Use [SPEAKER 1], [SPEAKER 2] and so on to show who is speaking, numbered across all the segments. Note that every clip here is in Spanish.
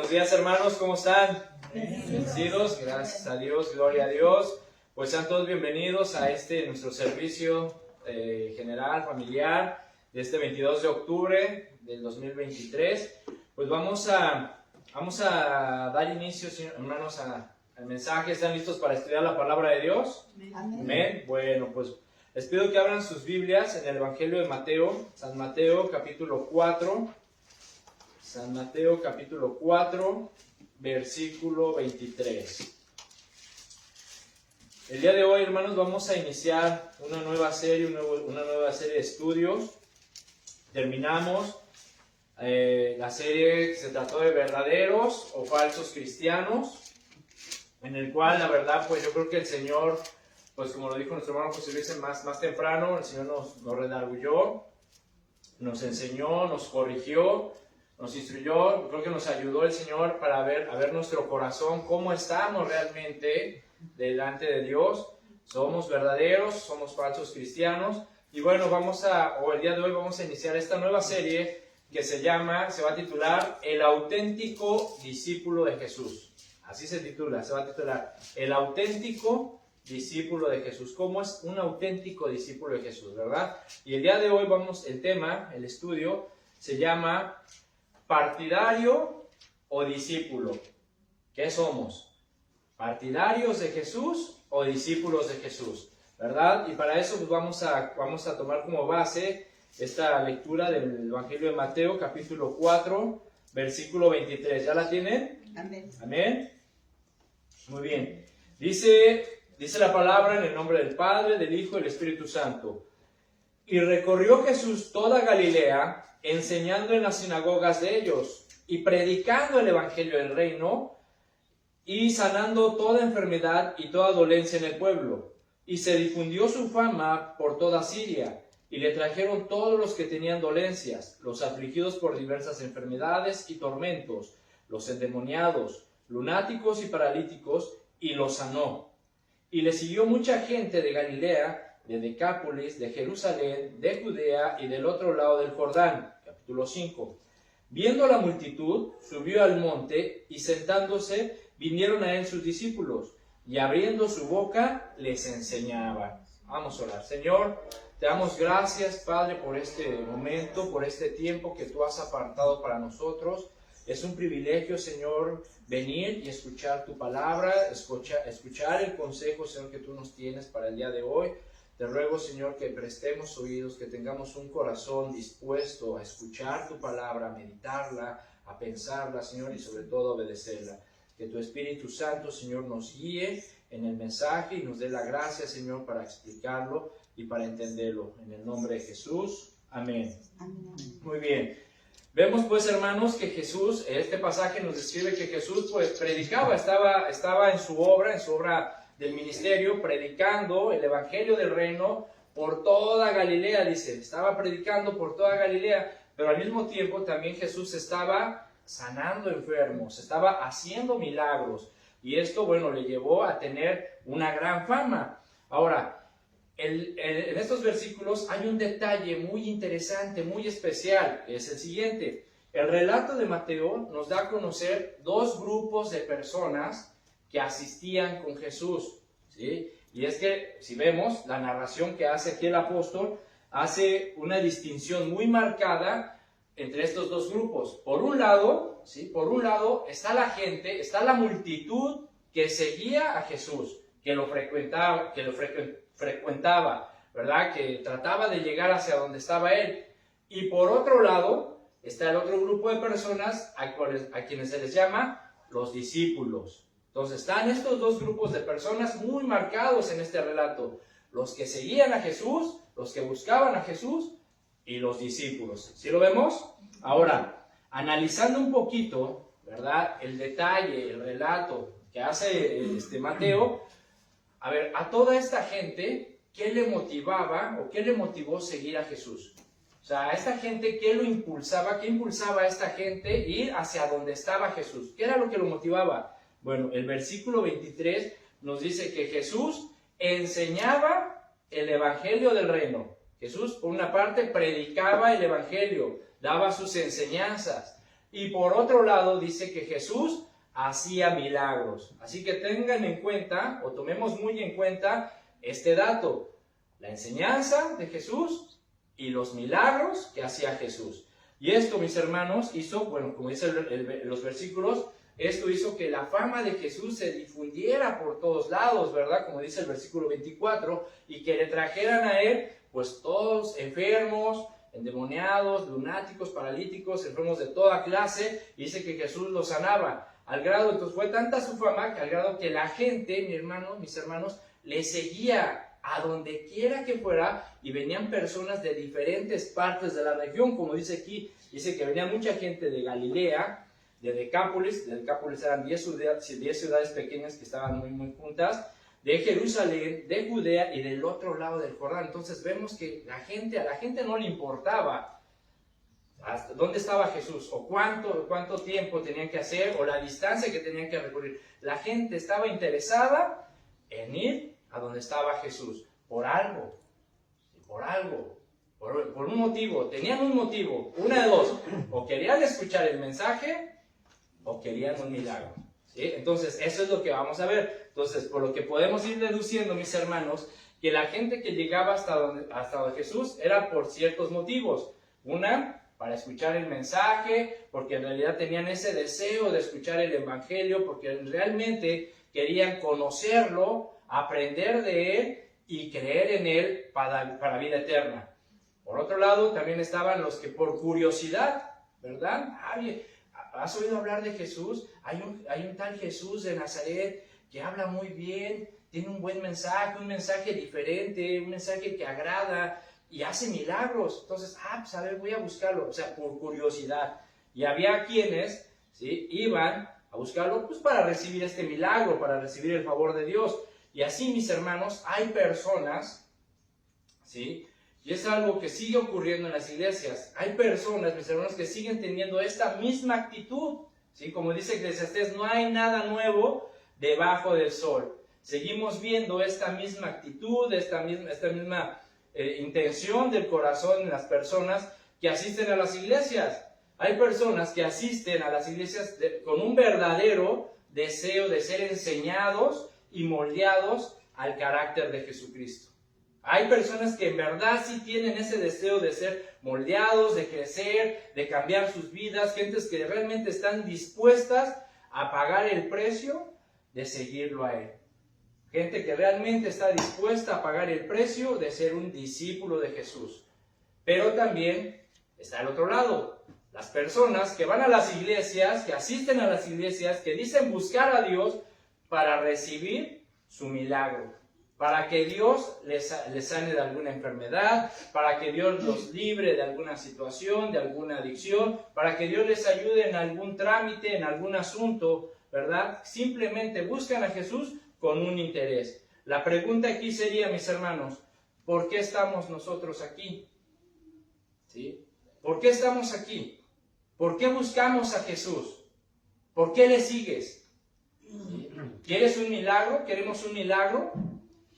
[SPEAKER 1] Buenos días, hermanos, ¿cómo están? Bendecidos, gracias a Dios, gloria a Dios. Pues sean todos bienvenidos a nuestro servicio general, familiar, de este 22 de octubre del 2023. Pues vamos a dar inicio, hermanos, al mensaje. ¿Están listos para estudiar la palabra de Dios?
[SPEAKER 2] Amén.
[SPEAKER 1] Amén. Bueno, pues les pido que abran sus Biblias en el Evangelio de Mateo, San Mateo capítulo 4. San Mateo capítulo 4, versículo 23. El día de hoy, hermanos, vamos a iniciar una nueva serie de estudios. Terminamos la serie que se trató de verdaderos o falsos cristianos, en el cual, la verdad, pues yo creo que el Señor, pues como lo dijo nuestro hermano José Luis más temprano, el Señor nos redarguyó, nos enseñó, nos corrigió, nos instruyó. Creo que nos ayudó el Señor a ver nuestro corazón, cómo estamos realmente delante de Dios. Somos verdaderos, somos falsos cristianos. Y bueno, el día de hoy vamos a iniciar esta nueva serie que se va a titular El auténtico discípulo de Jesús. Así se va a titular El auténtico discípulo de Jesús. ¿Cómo es un auténtico discípulo de Jesús, verdad? Y el día de hoy el estudio se llama ¿partidario o discípulo? ¿Qué somos? ¿Partidarios de Jesús o discípulos de Jesús? ¿Verdad? Y para eso pues vamos a tomar como base esta lectura del Evangelio de Mateo, capítulo 4, versículo 23. ¿Ya la tienen?
[SPEAKER 2] Amén.
[SPEAKER 1] Amén. Muy bien. Dice la palabra en el nombre del Padre, del Hijo y del Espíritu Santo. Y recorrió Jesús toda Galilea, enseñando en las sinagogas de ellos, y predicando el evangelio del reino, y sanando toda enfermedad y toda dolencia en el pueblo. Y se difundió su fama por toda Siria, y le trajeron todos los que tenían dolencias, los afligidos por diversas enfermedades y tormentos, los endemoniados, lunáticos y paralíticos, y los sanó. Y le siguió mucha gente de Galilea, de Decápolis, de Jerusalén, de Judea y del otro lado del Jordán. Capítulo 5. Viendo la multitud, subió al monte, y sentándose, vinieron a él sus discípulos, y abriendo su boca, les enseñaba. Vamos a orar. Señor, te damos gracias, Padre, por este momento, por este tiempo que tú has apartado para nosotros. Es un privilegio, Señor, venir y escuchar tu palabra, escuchar el consejo, Señor, que tú nos tienes para el día de hoy. Te ruego, Señor, que prestemos oídos, que tengamos un corazón dispuesto a escuchar tu palabra, a meditarla, a pensarla, Señor, y sobre todo a obedecerla. Que tu Espíritu Santo, Señor, nos guíe en el mensaje y nos dé la gracia, Señor, para explicarlo y para entenderlo. En el nombre de Jesús. Amén.
[SPEAKER 2] Amén.
[SPEAKER 1] Muy bien. Vemos pues, hermanos, que Jesús, este pasaje nos describe que Jesús pues predicaba, estaba en su obra del ministerio, predicando el evangelio del reino por toda Galilea, dice. Estaba predicando por toda Galilea, pero al mismo tiempo también Jesús estaba sanando enfermos, estaba haciendo milagros. Y esto, bueno, le llevó a tener una gran fama. Ahora, en estos versículos hay un detalle muy interesante, muy especial, es el siguiente. El relato de Mateo nos da a conocer dos grupos de personas que asistían con Jesús, ¿sí? Y es que, si vemos, la narración que hace aquí el apóstol hace una distinción muy marcada entre estos dos grupos. Por un lado, ¿sí? Está la gente, está la multitud que seguía a Jesús, que lo frecuentaba, ¿verdad? Que trataba de llegar hacia donde estaba él. Y por otro lado, está el otro grupo de personas a quienes se les llama los discípulos. Entonces están estos dos grupos de personas muy marcados en este relato. Los que seguían a Jesús, los que buscaban a Jesús y los discípulos. ¿Sí lo vemos? Ahora, analizando un poquito, ¿verdad? El detalle, el relato que hace Mateo, a ver, a toda esta gente, ¿qué le motivaba o qué le motivó seguir a Jesús? O sea, a esta gente, ¿qué lo impulsaba? ¿Qué impulsaba a esta gente ir hacia donde estaba Jesús? ¿Qué era lo que lo motivaba? Bueno, el versículo 23 nos dice que Jesús enseñaba el evangelio del reino. Jesús, por una parte, predicaba el evangelio, daba sus enseñanzas. Y por otro lado dice que Jesús hacía milagros. Así que tengan en cuenta, o tomemos muy en cuenta este dato: la enseñanza de Jesús y los milagros que hacía Jesús. Y esto, mis hermanos, hizo, bueno, como dice los versículos, esto hizo que la fama de Jesús se difundiera por todos lados, ¿verdad? Como dice el versículo 24, y que le trajeran a él, pues todos enfermos, endemoniados, lunáticos, paralíticos, enfermos de toda clase, y dice que Jesús los sanaba. Al grado, entonces fue tanta su fama, que al grado que la gente, mis hermanos, le seguía a donde quiera que fuera, y venían personas de diferentes partes de la región, como dice aquí, dice que venía mucha gente de Galilea, de Decápolis eran 10 ciudades pequeñas que estaban muy juntas, de Jerusalén, de Judea y del otro lado del Jordán. Entonces vemos que a la gente no le importaba hasta dónde estaba Jesús, o cuánto tiempo tenían que hacer, o la distancia que tenían que recorrer. La gente estaba interesada en ir a donde estaba Jesús, por un motivo. Tenían un motivo, una de dos: o querían escuchar el mensaje, o querían un milagro. ¿Sí? Entonces, eso es lo que vamos a ver. Entonces, por lo que podemos ir deduciendo, mis hermanos, que la gente que llegaba hasta donde Jesús era por ciertos motivos. Una, para escuchar el mensaje, porque en realidad tenían ese deseo de escuchar el evangelio, porque realmente querían conocerlo, aprender de él y creer en él para vida eterna. Por otro lado, también estaban los que por curiosidad, ¿verdad? ¿Has oído hablar de Jesús? Hay un tal Jesús de Nazaret que habla muy bien, tiene un buen mensaje, un mensaje diferente, un mensaje que agrada y hace milagros. Entonces, pues a ver, voy a buscarlo, o sea, por curiosidad. Y había quienes, ¿sí?, iban a buscarlo pues para recibir este milagro, para recibir el favor de Dios. Y así, mis hermanos, hay personas, ¿sí?, y es algo que sigue ocurriendo en las iglesias. Hay personas, mis hermanos, que siguen teniendo esta misma actitud, ¿sí? Como dice Eclesiastés, no hay nada nuevo debajo del sol. Seguimos viendo esta misma actitud, esta misma intención del corazón en las personas que asisten a las iglesias. Hay personas que asisten a las iglesias con un verdadero deseo de ser enseñados y moldeados al carácter de Jesucristo. Hay personas que en verdad sí tienen ese deseo de ser moldeados, de crecer, de cambiar sus vidas, gentes que realmente están dispuestas a pagar el precio de seguirlo a él. Gente que realmente está dispuesta a pagar el precio de ser un discípulo de Jesús. Pero también está el otro lado, las personas que van a las iglesias, que asisten a las iglesias, que dicen buscar a Dios para recibir su milagro, para que Dios les sane de alguna enfermedad, para que Dios los libre de alguna situación, de alguna adicción, para que Dios les ayude en algún trámite, en algún asunto, ¿verdad? Simplemente buscan a Jesús con un interés. La pregunta aquí sería, mis hermanos, ¿por qué estamos nosotros aquí? ¿Sí? ¿Por qué estamos aquí? ¿Por qué buscamos a Jesús? ¿Por qué le sigues? ¿Sí? ¿Quieres un milagro? ¿Queremos un milagro?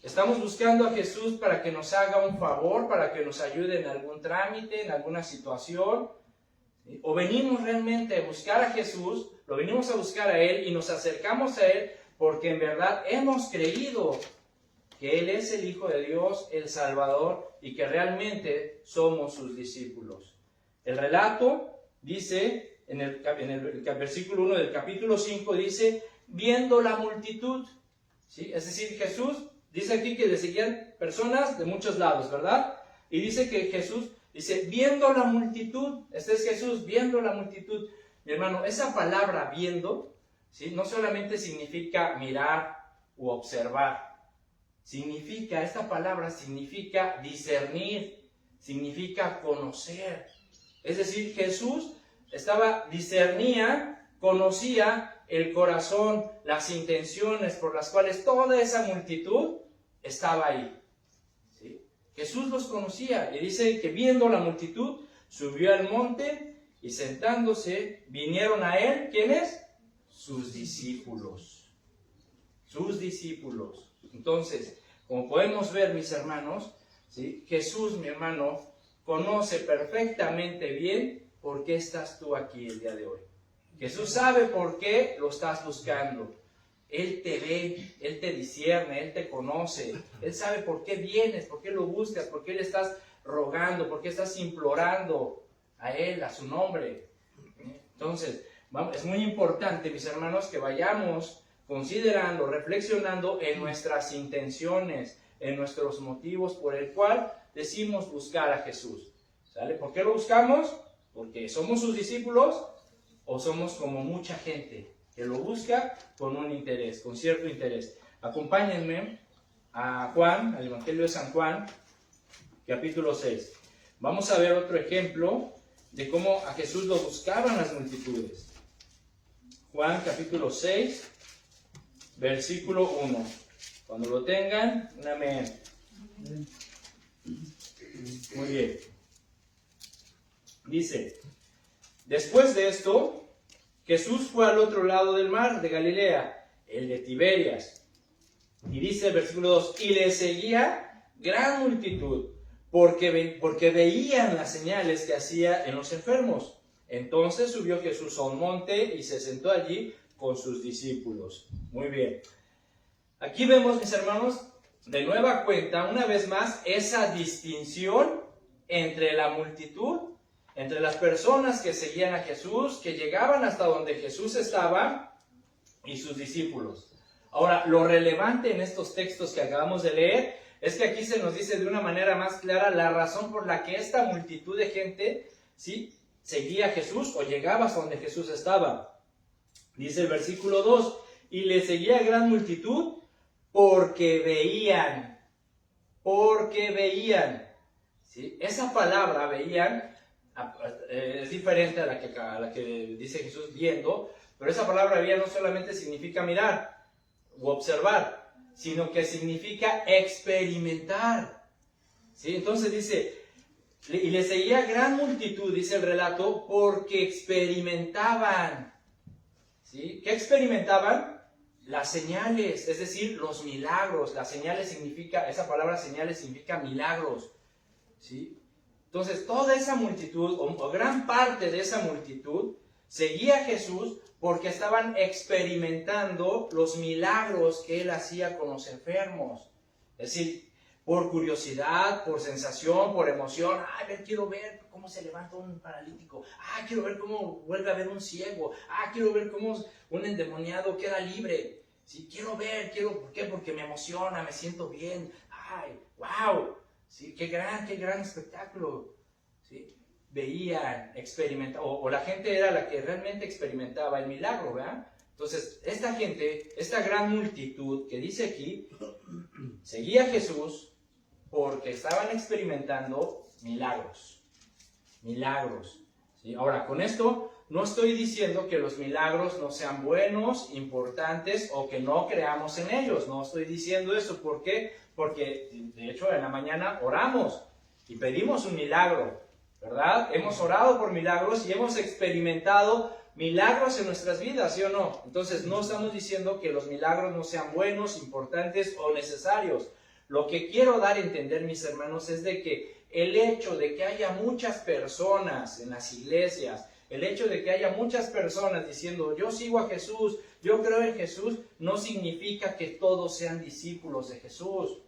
[SPEAKER 1] ¿Estamos buscando a Jesús para que nos haga un favor, para que nos ayude en algún trámite, en alguna situación? ¿Sí? ¿O venimos realmente a buscar a Jesús, lo venimos a buscar a Él y nos acercamos a Él porque en verdad hemos creído que Él es el Hijo de Dios, el Salvador, y que realmente somos sus discípulos? El relato dice, en el versículo 1 del capítulo 5, dice, viendo la multitud, ¿sí? Es decir, Jesús dice aquí que le seguían personas de muchos lados, ¿verdad? Y dice que Jesús, dice, viendo la multitud, este es Jesús, viendo la multitud. Mi hermano, esa palabra viendo, ¿sí?, no solamente significa mirar u observar, esta palabra significa discernir, significa conocer. Es decir, Jesús discernía, conocía el corazón, las intenciones por las cuales toda esa multitud estaba ahí. ¿Sí? Jesús los conocía y dice que viendo la multitud, subió al monte y sentándose, vinieron a él, ¿quiénes? Sus discípulos. Sus discípulos. Entonces, como podemos ver, mis hermanos, ¿sí?, Jesús, mi hermano, conoce perfectamente bien por qué estás tú aquí el día de hoy. Jesús sabe por qué lo estás buscando. Él te ve, Él te discierne, Él te conoce. Él sabe por qué vienes, por qué lo buscas, por qué le estás rogando, por qué estás implorando a Él, a su nombre. Entonces, es muy importante, mis hermanos, que vayamos considerando, reflexionando en nuestras intenciones, en nuestros motivos por el cual decimos buscar a Jesús. ¿Sale? ¿Por qué lo buscamos? Porque somos sus discípulos o somos como mucha gente que lo busca con un interés, con cierto interés. Acompáñenme a Juan, al Evangelio de San Juan, capítulo 6. Vamos a ver otro ejemplo de cómo a Jesús lo buscaban las multitudes. Juan capítulo 6, versículo 1. Cuando lo tengan, un amén. Muy bien. Dice, después de esto, Jesús fue al otro lado del mar de Galilea, el de Tiberias. Y dice el versículo 2, y le seguía gran multitud, porque veían las señales que hacía en los enfermos. Entonces subió Jesús a un monte y se sentó allí con sus discípulos. Muy bien. Aquí vemos, mis hermanos, de nueva cuenta, una vez más, esa distinción entre la multitud, entre las personas que seguían a Jesús, que llegaban hasta donde Jesús estaba, y sus discípulos. Ahora, lo relevante en estos textos que acabamos de leer es que aquí se nos dice de una manera más clara la razón por la que esta multitud de gente, ¿sí?, seguía a Jesús o llegaba hasta donde Jesús estaba. Dice el versículo 2, y le seguía gran multitud porque veían, ¿sí? Esa palabra, veían, es diferente a la que dice Jesús viendo, pero esa palabra veían no solamente significa mirar o observar, sino que significa experimentar, ¿sí? Entonces dice, y le seguía gran multitud, dice el relato, porque experimentaban, ¿sí? ¿Qué experimentaban? Las señales, es decir, los milagros. Las señales significa, esa palabra señales significa milagros, ¿sí? Entonces, toda esa multitud, o gran parte de esa multitud, seguía a Jesús porque estaban experimentando los milagros que Él hacía con los enfermos. Es decir, por curiosidad, por sensación, por emoción. Quiero ver cómo se levanta un paralítico. Quiero ver cómo vuelve a ver un ciego. Quiero ver cómo un endemoniado queda libre. Sí, ¿por qué? Porque me emociona, me siento bien. ¡Wow! Sí, qué gran espectáculo. ¿Sí? Veían, experimentaban, o la gente era la que realmente experimentaba el milagro, ¿verdad? Entonces, esta gente, esta gran multitud que dice aquí, seguía a Jesús porque estaban experimentando milagros. ¿Sí? Ahora, con esto no estoy diciendo que los milagros no sean buenos, importantes o que no creamos en ellos. No estoy diciendo eso. ¿Por qué? Porque, de hecho, en la mañana oramos y pedimos un milagro, ¿verdad? Hemos orado por milagros y hemos experimentado milagros en nuestras vidas, ¿sí o no? Entonces, no estamos diciendo que los milagros no sean buenos, importantes o necesarios. Lo que quiero dar a entender, mis hermanos, es de que el hecho de que haya muchas personas en las iglesias, el hecho de que haya muchas personas diciendo, yo sigo a Jesús, yo creo en Jesús, no significa que todos sean discípulos de Jesús,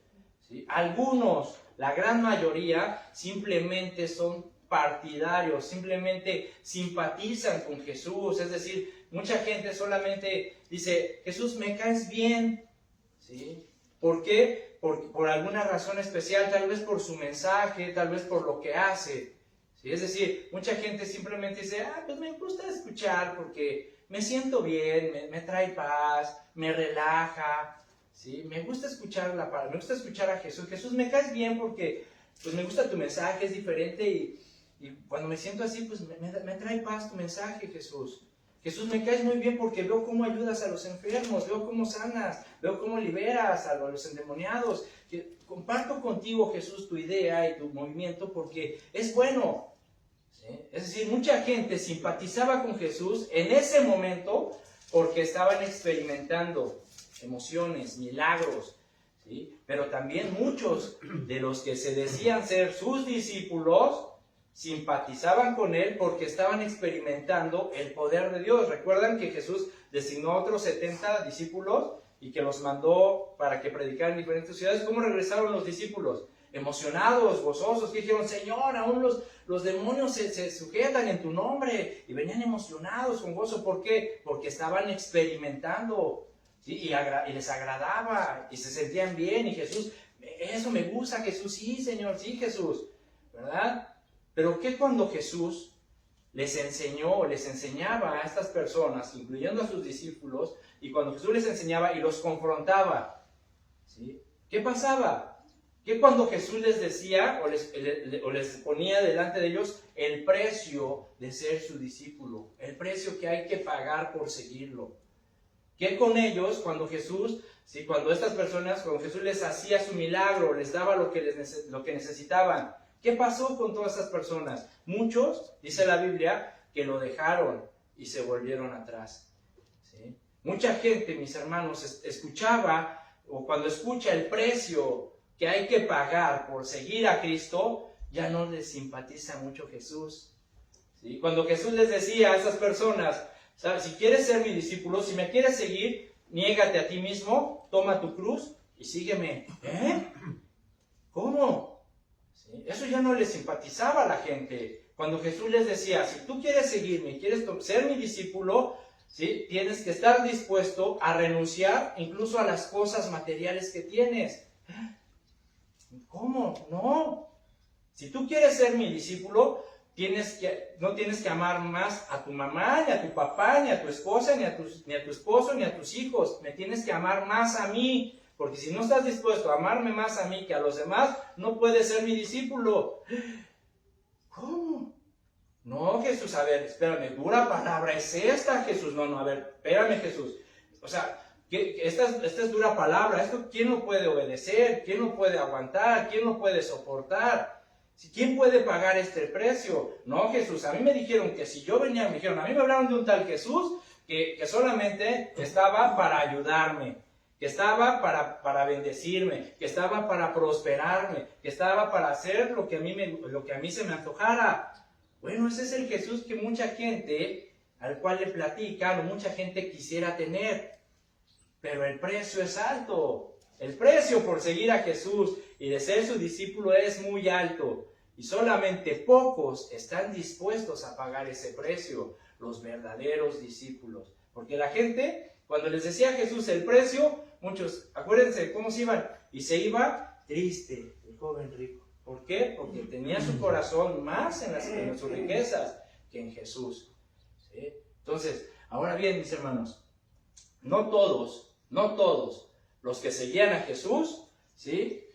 [SPEAKER 1] ¿sí? Algunos, la gran mayoría, simplemente son partidarios, simplemente simpatizan con Jesús. Es decir, mucha gente solamente dice, Jesús, me caes bien, ¿sí? ¿Por qué? Por alguna razón especial, tal vez por su mensaje, tal vez por lo que hace, ¿sí? Es decir, mucha gente simplemente dice, pues me gusta escuchar porque me siento bien, me trae paz, me relaja, ¿sí? Me gusta escuchar a Jesús. Jesús, me caes bien porque pues me gusta tu mensaje, es diferente y cuando me siento así, pues me trae paz tu mensaje, Jesús. Jesús, me caes muy bien porque veo cómo ayudas a los enfermos, veo cómo sanas, veo cómo liberas a los endemoniados. Comparto contigo, Jesús, tu idea y tu movimiento porque es bueno, ¿sí? Es decir, mucha gente simpatizaba con Jesús en ese momento porque estaban experimentando emociones, milagros, ¿sí? Pero también muchos de los que se decían ser sus discípulos simpatizaban con él porque estaban experimentando el poder de Dios. Recuerdan que Jesús designó a otros 70 discípulos y que los mandó para que predicaran en diferentes ciudades. ¿Cómo regresaron los discípulos? Emocionados, gozosos, que dijeron: Señor, aún los demonios se sujetan en tu nombre. Y venían emocionados, con gozo. ¿Por qué? Porque estaban experimentando, ¿sí? Y les agradaba y se sentían bien. Y Jesús, eso me gusta, Jesús, sí, Señor, sí, Jesús, ¿verdad? Pero ¿qué cuando Jesús les enseñaba a estas personas, incluyendo a sus discípulos, y cuando Jesús les enseñaba y los confrontaba, ¿sí? ¿Qué pasaba? ¿Qué cuando Jesús les decía o les ponía delante de ellos el precio de ser su discípulo, el precio que hay que pagar por seguirlo? ¿Qué con ellos cuando Jesús, ¿sí? Cuando Jesús les hacía su milagro, les daba lo que necesitaban? ¿Qué pasó con todas estas personas? Muchos, dice la Biblia, que lo dejaron y se volvieron atrás, ¿sí? Mucha gente, mis hermanos, escuchaba, o cuando escucha el precio que hay que pagar por seguir a Cristo, ya no les simpatiza mucho Jesús, ¿sí? Cuando Jesús les decía a esas personas: ¿sabes? Si quieres ser mi discípulo, si me quieres seguir, niégate a ti mismo, toma tu cruz y sígueme. ¿Cómo? ¿Sí? Eso ya no les simpatizaba a la gente. Cuando Jesús les decía: si tú quieres seguirme, quieres ser mi discípulo, ¿sí? Tienes que estar dispuesto a renunciar incluso a las cosas materiales que tienes. ¿Cómo? No. Si tú quieres ser mi discípulo, no tienes que amar más a tu mamá, ni a tu papá, ni a tu esposa, ni a tu esposo, ni a tus hijos. Me tienes que amar más a mí. Porque si no estás dispuesto a amarme más a mí que a los demás, no puedes ser mi discípulo. ¿Cómo? No, Jesús, a ver, espérame, dura palabra es esta, Jesús. No, a ver, espérame, Jesús. O sea, esta es dura palabra. Esto, ¿quién lo puede obedecer? ¿Quién lo puede aguantar? ¿Quién lo puede soportar? ¿Quién puede pagar este precio? No, Jesús, a mí me dijeron que si yo venía, a mí me hablaron de un tal Jesús que solamente estaba para ayudarme, que estaba para bendecirme, que estaba para prosperarme, que estaba para hacer lo que a mí se me antojara. Bueno, ese es el Jesús que mucha gente, al cual le platican, o mucha gente quisiera tener. Pero el precio es alto. El precio por seguir a Jesús y de ser su discípulo es muy alto. Y solamente pocos están dispuestos a pagar ese precio, los verdaderos discípulos. Porque la gente, cuando les decía a Jesús el precio, muchos, acuérdense cómo se iban, y se iba triste el joven rico. ¿Por qué? Porque tenía su corazón más en sus riquezas que en Jesús, ¿sí? Entonces, ahora bien, mis hermanos, no todos los que seguían a Jesús, ¿sí?,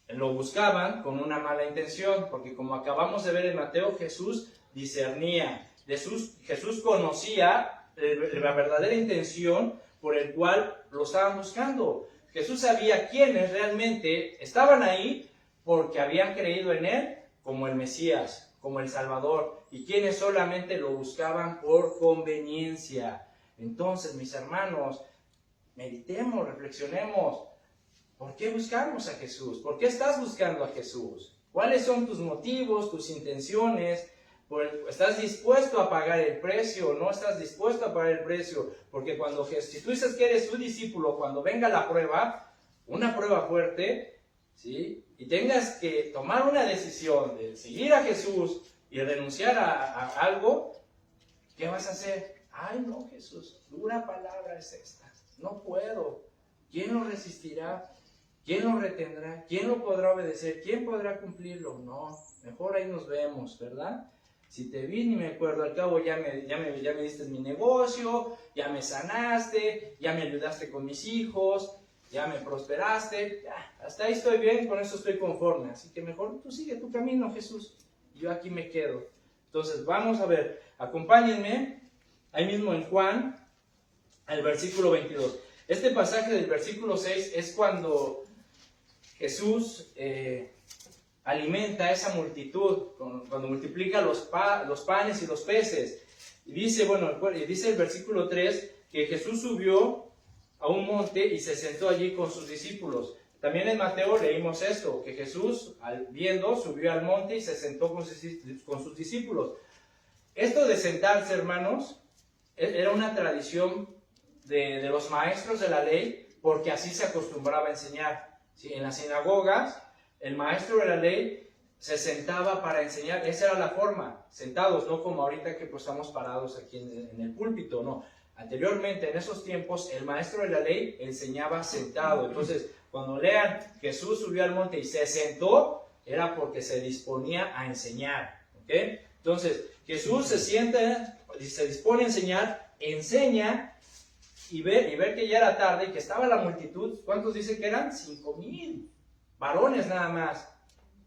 [SPEAKER 1] lo buscaban con una mala intención, porque como acabamos de ver en Mateo, Jesús discernía, Jesús conocía la verdadera intención por el cual lo estaban buscando. Jesús sabía quiénes realmente estaban ahí porque habían creído en Él como el Mesías, como el Salvador, y quienes solamente lo buscaban por conveniencia. Entonces, mis hermanos, meditemos, reflexionemos. ¿Por qué buscamos a Jesús? ¿Por qué estás buscando a Jesús? ¿Cuáles son tus motivos, tus intenciones? ¿Estás dispuesto a pagar el precio o no estás dispuesto a pagar el precio? Porque si tú dices que eres su discípulo, cuando venga la prueba, una prueba fuerte, ¿sí?, y tengas que tomar una decisión de seguir a Jesús y renunciar a algo, ¿qué vas a hacer? Ay, no, Jesús, dura palabra es esta. No puedo. ¿Quién lo resistirá? ¿Quién lo retendrá? ¿Quién lo podrá obedecer? ¿Quién podrá cumplirlo? No, mejor ahí nos vemos, ¿verdad? Si te vi ni me acuerdo, al cabo ya me diste mi negocio, ya me sanaste, ya me ayudaste con mis hijos, ya me prosperaste, ya, hasta ahí estoy bien, con eso estoy conforme. Así que mejor tú sigue tu camino, Jesús, y yo aquí me quedo. Entonces vamos a ver, acompáñenme, ahí mismo en Juan, al versículo 22. Este pasaje del versículo 6 es cuando Jesús alimenta a esa multitud, cuando multiplica los panes y los peces. Y dice el versículo 3 que Jesús subió a un monte y se sentó allí con sus discípulos. También en Mateo leímos esto, que Jesús, viendo, subió al monte y se sentó con sus discípulos. Esto de sentarse, hermanos, era una tradición de los maestros de la ley, porque así se acostumbraba a enseñar. ¿Sí? En las sinagogas, el maestro de la ley se sentaba para enseñar. Esa era la forma, sentados, no como ahorita que pues, estamos parados aquí en el púlpito, no. Anteriormente, en esos tiempos, el maestro de la ley enseñaba sentado. Entonces, cuando lean Jesús subió al monte y se sentó, era porque se disponía a enseñar. ¿Okay? Entonces, Jesús se sienta y se dispone a enseñar, enseña y ver que ya era tarde y que estaba la multitud. ¿Cuántos dice que eran? 5,000 varones nada más.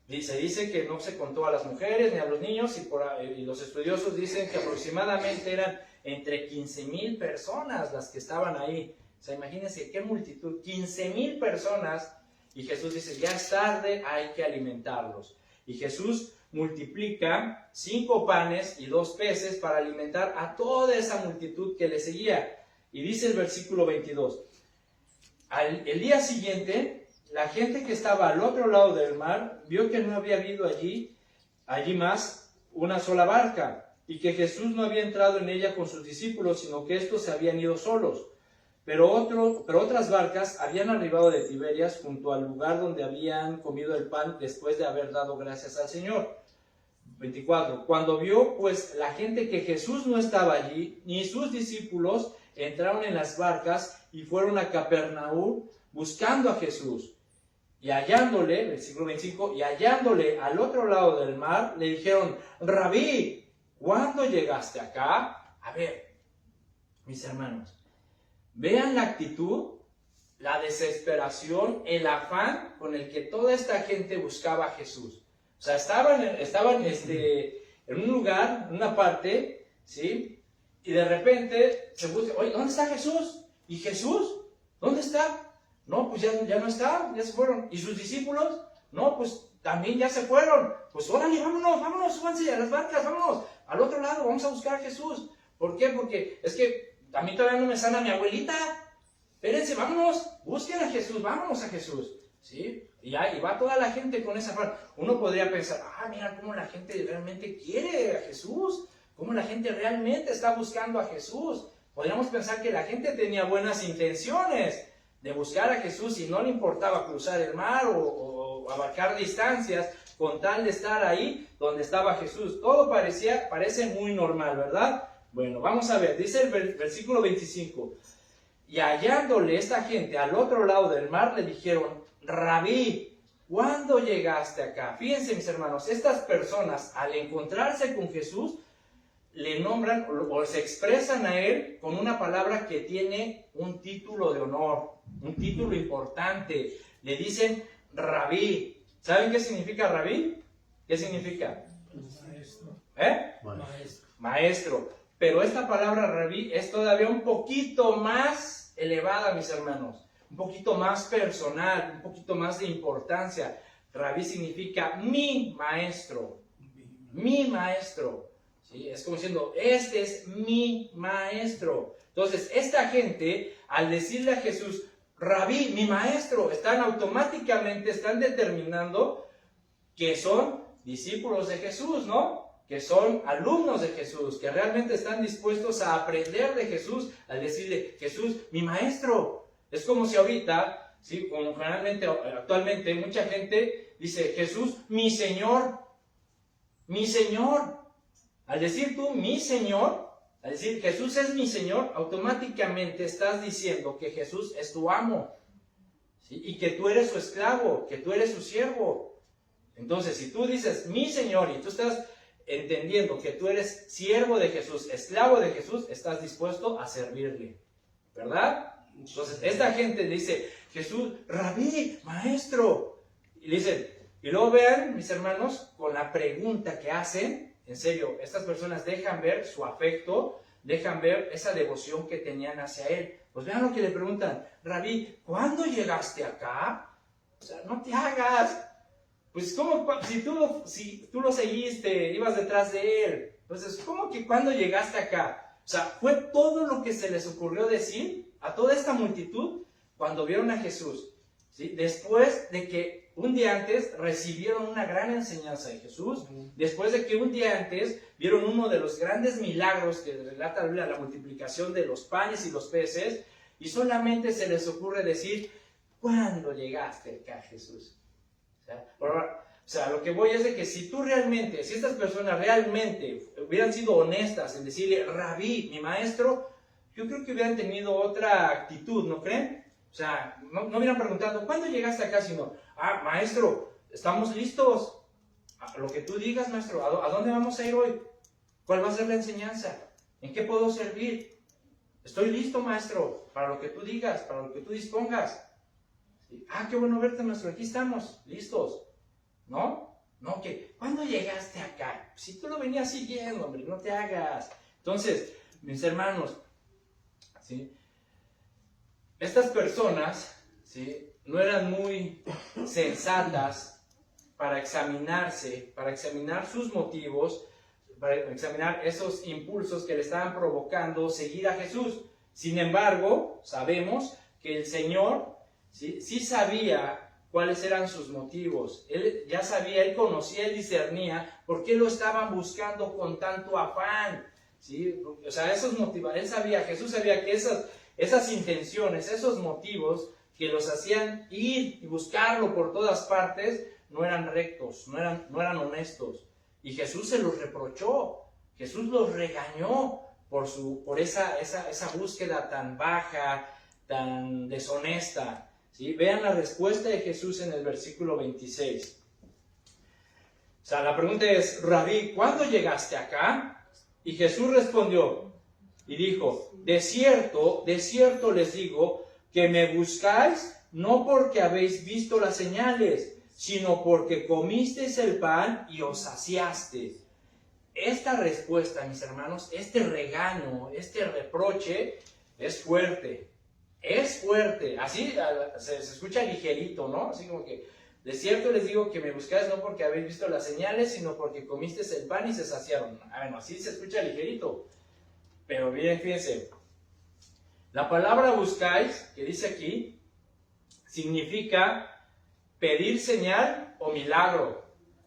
[SPEAKER 1] Se dice que no se contó a las mujeres ni a los niños y los estudiosos dicen que aproximadamente eran entre 15,000 personas las que estaban ahí. O sea, imagínense qué multitud, 15,000 personas, y Jesús dice, ya es tarde, hay que alimentarlos. Y Jesús multiplica 5 panes y 2 peces para alimentar a toda esa multitud que le seguía. Y dice el versículo 22, el día siguiente, la gente que estaba al otro lado del mar vio que no había habido allí más una sola barca, y que Jesús no había entrado en ella con sus discípulos, sino que estos se habían ido solos. Pero otras barcas habían arribado de Tiberias junto al lugar donde habían comido el pan después de haber dado gracias al Señor. 24. Cuando vio pues la gente que Jesús no estaba allí, ni sus discípulos, entraron en las barcas y fueron a Capernaum buscando a Jesús. Y hallándole, versículo 25, y hallándole al otro lado del mar, le dijeron, Rabí, ¿cuándo llegaste acá? A ver, mis hermanos, vean la actitud, la desesperación, el afán con el que toda esta gente buscaba a Jesús. O sea, estaban en un lugar, en una parte, ¿sí? Y de repente se busca, oye, ¿dónde está Jesús? ¿Y Jesús? ¿Dónde está? No, pues ya no está, ya se fueron. ¿Y sus discípulos? No, pues también ya se fueron. Pues órale, vámonos, súbanse a las barcas, vámonos al otro lado, vamos a buscar a Jesús. ¿Por qué? Porque es que a mí todavía no me sana mi abuelita. Espérense, vámonos, busquen a Jesús, vámonos a Jesús. ¿Sí? Y va toda la gente con esa parte. Uno podría pensar, mira cómo la gente realmente quiere a Jesús, cómo la gente realmente está buscando a Jesús. Podríamos pensar que la gente tenía buenas intenciones de buscar a Jesús y no le importaba cruzar el mar o abarcar distancias con tal de estar ahí donde estaba Jesús. Todo parece muy normal, ¿verdad? Bueno, vamos a ver, dice el versículo 25. Y hallándole esta gente al otro lado del mar, le dijeron, Rabí, ¿cuándo llegaste acá? Fíjense, mis hermanos, estas personas al encontrarse con Jesús, le nombran o se expresan a él con una palabra que tiene un título de honor, un título importante. Le dicen Rabí. ¿Saben qué significa Rabí? ¿Qué significa?
[SPEAKER 2] Maestro.
[SPEAKER 1] Maestro. Pero esta palabra Rabí es todavía un poquito más elevada, mis hermanos. Un poquito más personal, un poquito más de importancia. Rabí significa mi maestro. Mi maestro. ¿Sí? Es como diciendo, este es mi maestro. Entonces, esta gente, al decirle a Jesús, Rabí, mi maestro, automáticamente están determinando que son discípulos de Jesús, ¿no? Que son alumnos de Jesús, que realmente están dispuestos a aprender de Jesús, al decirle, Jesús, mi maestro. Es como si ahorita, ¿sí? Como generalmente, actualmente, mucha gente dice, Jesús, mi Señor, mi Señor. Al decir tú, mi Señor, al decir Jesús es mi Señor, automáticamente estás diciendo que Jesús es tu amo, ¿sí? Y que tú eres su esclavo, que tú eres su siervo. Entonces, si tú dices mi Señor y tú estás entendiendo que tú eres siervo de Jesús, esclavo de Jesús, estás dispuesto a servirle, ¿verdad? Entonces, esta gente dice, Jesús, Rabí, maestro. Y dicen, y luego vean, mis hermanos, con la pregunta que hacen. En serio, estas personas dejan ver su afecto, dejan ver esa devoción que tenían hacia él. Pues vean lo que le preguntan, Rabí, ¿cuándo llegaste acá? O sea, no te hagas. Pues ¿cómo? Si tú lo seguiste, ibas detrás de él. Entonces, ¿cómo que cuándo llegaste acá? O sea, fue todo lo que se les ocurrió decir a toda esta multitud cuando vieron a Jesús. ¿sí? Después de que un día antes recibieron una gran enseñanza de Jesús, después de que un día antes vieron uno de los grandes milagros que relata la Biblia, la multiplicación de los panes y los peces, y solamente se les ocurre decir, ¿cuándo llegaste acá, Jesús? O sea, lo que voy es de que si tú realmente, si estas personas realmente hubieran sido honestas en decirle, Rabí, mi maestro, yo creo que hubieran tenido otra actitud, ¿no creen? O sea, no hubieran preguntado, ¿cuándo llegaste acá? Sino, maestro, estamos listos. A lo que tú digas, maestro, ¿a dónde vamos a ir hoy? ¿Cuál va a ser la enseñanza? ¿En qué puedo servir? Estoy listo, maestro, para lo que tú digas, para lo que tú dispongas. ¿Sí? Qué bueno verte, maestro, aquí estamos, listos. ¿No? No, que, ¿cuándo llegaste acá? Si tú lo venías siguiendo, hombre, no te hagas. Entonces, mis hermanos, ¿sí? Estas personas, ¿sí? No eran muy sensatas para examinarse, para examinar sus motivos, para examinar esos impulsos que le estaban provocando seguir a Jesús. Sin embargo, sabemos que el Señor sí sabía cuáles eran sus motivos. Él ya sabía, él conocía, él discernía por qué lo estaban buscando con tanto afán. ¿Sí? O sea, esos motivos, Jesús sabía que esas intenciones, esos motivos que los hacían ir y buscarlo por todas partes, no eran rectos, no eran honestos. Y Jesús se los reprochó, Jesús los regañó por esa búsqueda tan baja, tan deshonesta. ¿Sí? Vean la respuesta de Jesús en el versículo 26. O sea, la pregunta es, Rabí, ¿cuándo llegaste acá? Y Jesús respondió y dijo, de cierto les digo que me buscáis no porque habéis visto las señales, sino porque comisteis el pan y os saciasteis. Esta respuesta, mis hermanos, este regaño, este reproche es fuerte. Es fuerte, así se escucha ligerito, ¿no? Así como que, de cierto les digo que me buscáis no porque habéis visto las señales, sino porque comisteis el pan y se saciaron. Bueno, así se escucha ligerito. Pero bien, fíjense, la palabra buscáis, que dice aquí, significa pedir señal o milagro.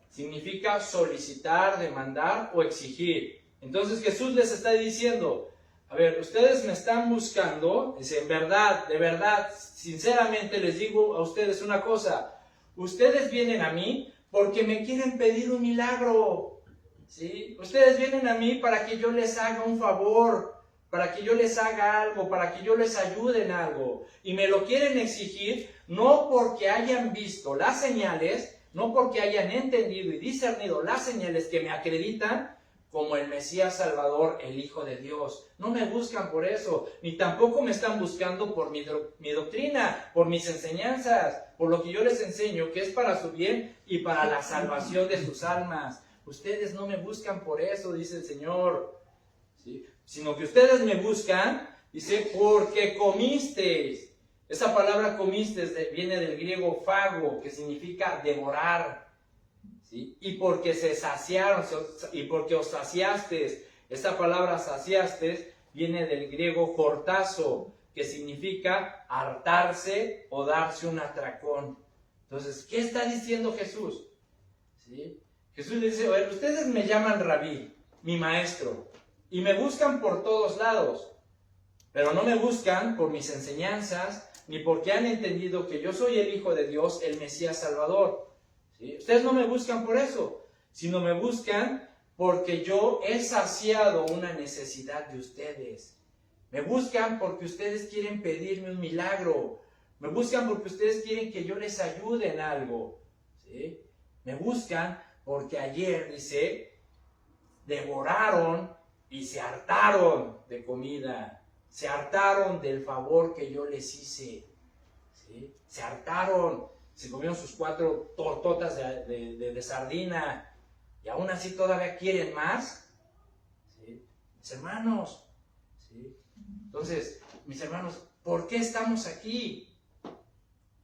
[SPEAKER 1] Significa solicitar, demandar o exigir. Entonces Jesús les está diciendo, a ver, ustedes me están buscando, dice, en verdad, de verdad, sinceramente les digo a ustedes una cosa, ustedes vienen a mí porque me quieren pedir un milagro, ¿sí? Ustedes vienen a mí para que yo les haga un favor, para que yo les haga algo, para que yo les ayude en algo, y me lo quieren exigir no porque hayan visto las señales, no porque hayan entendido y discernido las señales que me acreditan, como el Mesías Salvador, el Hijo de Dios. No me buscan por eso, ni tampoco me están buscando por mi doctrina, por mis enseñanzas, por lo que yo les enseño, que es para su bien y para la salvación de sus almas. Ustedes no me buscan por eso, dice el Señor, ¿sí? Sino que ustedes me buscan, dice, porque comisteis. Esa palabra comisteis viene del griego fago, que significa devorar. ¿Sí? Y porque se saciaron, y porque os saciastes. Esta palabra saciastes viene del griego cortazo, que significa hartarse o darse un atracón. Entonces, ¿qué está diciendo Jesús? ¿Sí? Jesús le dice, oye, ustedes me llaman Rabí, mi maestro, y me buscan por todos lados, pero no me buscan por mis enseñanzas, ni porque han entendido que yo soy el Hijo de Dios, el Mesías Salvador. ¿Sí? Ustedes no me buscan por eso, sino me buscan porque yo he saciado una necesidad de ustedes. Me buscan porque ustedes quieren pedirme un milagro. Me buscan porque ustedes quieren que yo les ayude en algo. ¿Sí? Me buscan porque ayer, dice, devoraron y se hartaron de comida. Se hartaron del favor que yo les hice. ¿Sí? Se hartaron. Se comieron sus 4 tortotas de sardina y aún así todavía quieren más. ¿Sí? Mis hermanos. ¿Sí? Entonces, mis hermanos, ¿por qué estamos aquí?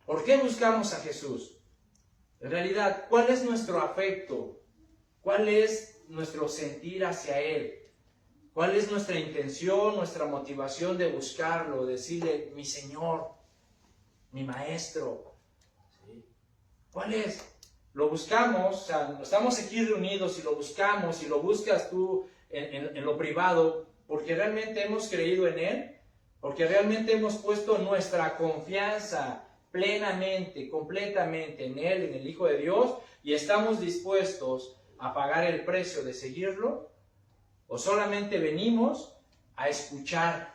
[SPEAKER 1] ¿Por qué buscamos a Jesús? En realidad, ¿cuál es nuestro afecto? ¿Cuál es nuestro sentir hacia Él? ¿Cuál es nuestra intención, nuestra motivación de buscarlo? Decirle, mi Señor, mi Maestro. ¿Cuál es? Lo buscamos, o sea, estamos aquí reunidos y lo buscamos y lo buscas tú en lo privado porque realmente hemos creído en Él, porque realmente hemos puesto nuestra confianza plenamente, completamente en Él, en el Hijo de Dios, y estamos dispuestos a pagar el precio de seguirlo, o solamente venimos a escuchar,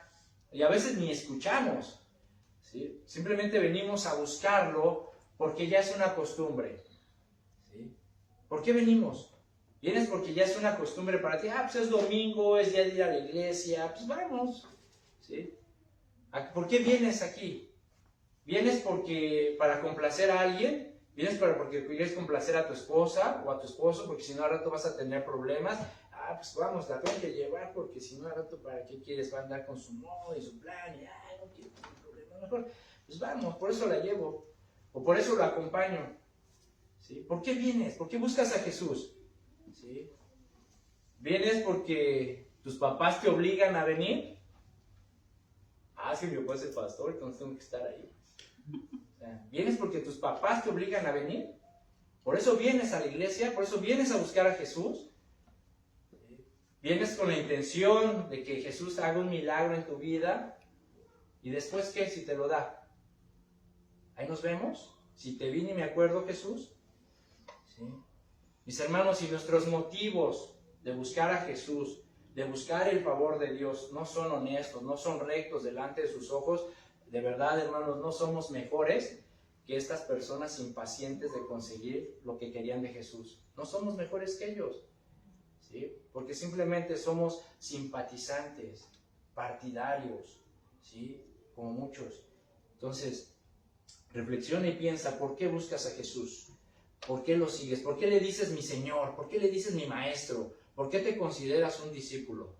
[SPEAKER 1] y a veces ni escuchamos, ¿sí? Simplemente venimos a buscarlo porque ya es una costumbre, ¿sí? ¿Por qué venimos? Vienes porque ya es una costumbre para ti. Pues es domingo, es día de ir a la iglesia, pues vamos, ¿sí? ¿Por qué vienes aquí? ¿Vienes para complacer a alguien? ¿Vienes porque quieres complacer a tu esposa o a tu esposo? Porque si no, al rato vas a tener problemas. Pues vamos, la tengo que llevar porque si no, al rato, ¿para qué quieres? Va a andar con su modo y su plan y, no quiero tener problemas. Mejor, pues vamos, por eso la llevo. O por eso lo acompaño. ¿Sí? ¿Por qué vienes? ¿Por qué buscas a Jesús? ¿Sí? ¿Vienes porque tus papás te obligan a venir? Si mi papá es el pastor, entonces tengo que estar ahí. O sea, ¿vienes porque tus papás te obligan a venir? ¿Por eso vienes a la iglesia? ¿Por eso vienes a buscar a Jesús? ¿Vienes con la intención de que Jesús haga un milagro en tu vida? ¿Y después qué si te lo da? Ahí nos vemos. Si te vine y me acuerdo, Jesús. ¿Sí? Mis hermanos, si nuestros motivos de buscar a Jesús, de buscar el favor de Dios, no son honestos, no son rectos delante de sus ojos, de verdad, hermanos, no somos mejores que estas personas impacientes de conseguir lo que querían de Jesús. No somos mejores que ellos, ¿sí? Porque simplemente somos simpatizantes, partidarios, ¿sí? Como muchos. Entonces, reflexiona y piensa, ¿por qué buscas a Jesús? ¿Por qué lo sigues? ¿Por qué le dices mi Señor? ¿Por qué le dices mi Maestro? ¿Por qué te consideras un discípulo?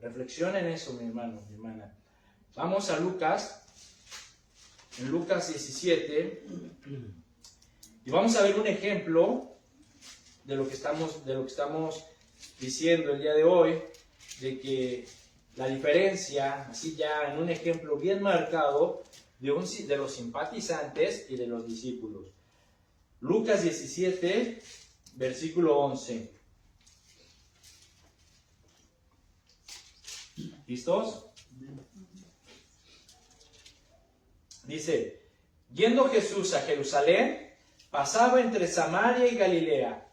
[SPEAKER 1] Reflexiona en eso, mi hermano, mi hermana. Vamos a Lucas, en Lucas 17, y vamos a ver un ejemplo de lo que estamos diciendo el día de hoy, de que la diferencia, así ya en un ejemplo bien marcado, de los simpatizantes y de los discípulos. Lucas 17, versículo 11. ¿Listos? Dice, yendo Jesús a Jerusalén, pasaba entre Samaria y Galilea,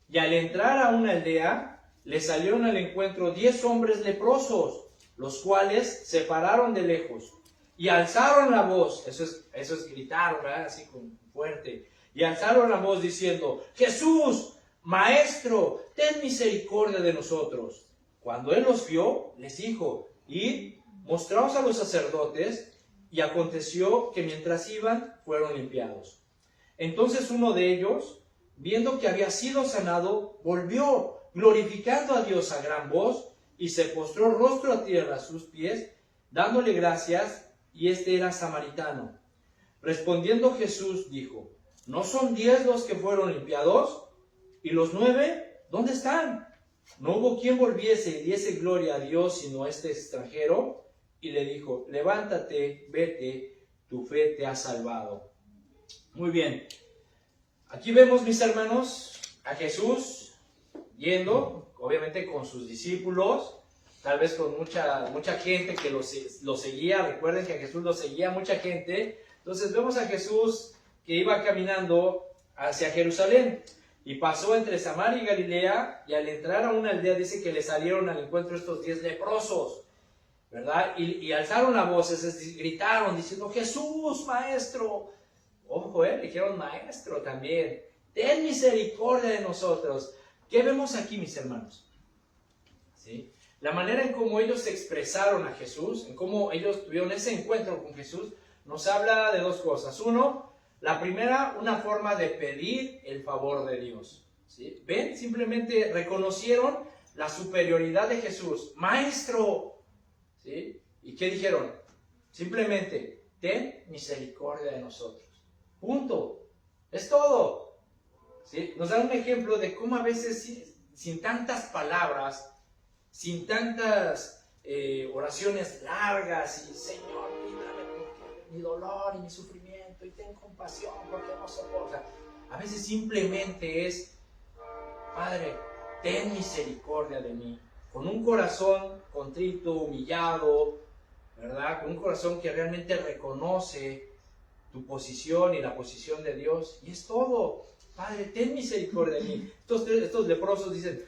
[SPEAKER 1] y al entrar a una aldea, le salieron al encuentro 10 hombres leprosos, los cuales se pararon de lejos, y alzaron la voz, eso es gritar, ¿verdad? Así con fuerte, y alzaron la voz diciendo, Jesús, Maestro, ten misericordia de nosotros. Cuando él los vio, les dijo, id, mostraos a los sacerdotes. Y aconteció que mientras iban, fueron limpiados. Entonces uno de ellos, viendo que había sido sanado, volvió, glorificando a Dios a gran voz, y se postró rostro a tierra a sus pies, dándole gracias, y este era samaritano. Respondiendo Jesús dijo, ¿no son 10 los que fueron limpiados? ¿Y los 9? ¿Dónde están? No hubo quien volviese y diese gloria a Dios, sino este extranjero. Y le dijo, levántate, vete, tu fe te ha salvado. Muy bien. Aquí vemos, mis hermanos, a Jesús yendo, obviamente con sus discípulos, tal vez con mucha gente que lo seguía. Recuerden que a Jesús lo seguía mucha gente. Entonces vemos a Jesús que iba caminando hacia Jerusalén. Y pasó entre Samaria y Galilea, y al entrar a una aldea dice que le salieron al encuentro estos 10 leprosos. ¿Verdad? Y alzaron la voz, gritaron diciendo, Jesús, Maestro. Ojo, dijeron Maestro también. Ten misericordia de nosotros. ¿Qué vemos aquí, mis hermanos? ¿Sí? La manera en cómo ellos se expresaron a Jesús, en cómo ellos tuvieron ese encuentro con Jesús, nos habla de dos cosas. Uno, la primera, una forma de pedir el favor de Dios. ¿Sí? ¿Ven? Simplemente reconocieron la superioridad de Jesús. Maestro. ¿Sí? ¿Y qué dijeron? Simplemente, ten misericordia de nosotros. Punto. Es todo. ¿Sí? Nos da un ejemplo de cómo a veces sin tantas palabras, sin tantas oraciones largas y Señor, líbrame porque mi dolor y mi sufrimiento y ten compasión porque no soporta. A veces simplemente es, Padre, ten misericordia de mí. Con un corazón contrito, humillado, ¿verdad? Con un corazón que realmente reconoce tu posición y la posición de Dios. Y es todo. Padre, ten misericordia de mí. Estos leprosos dicen,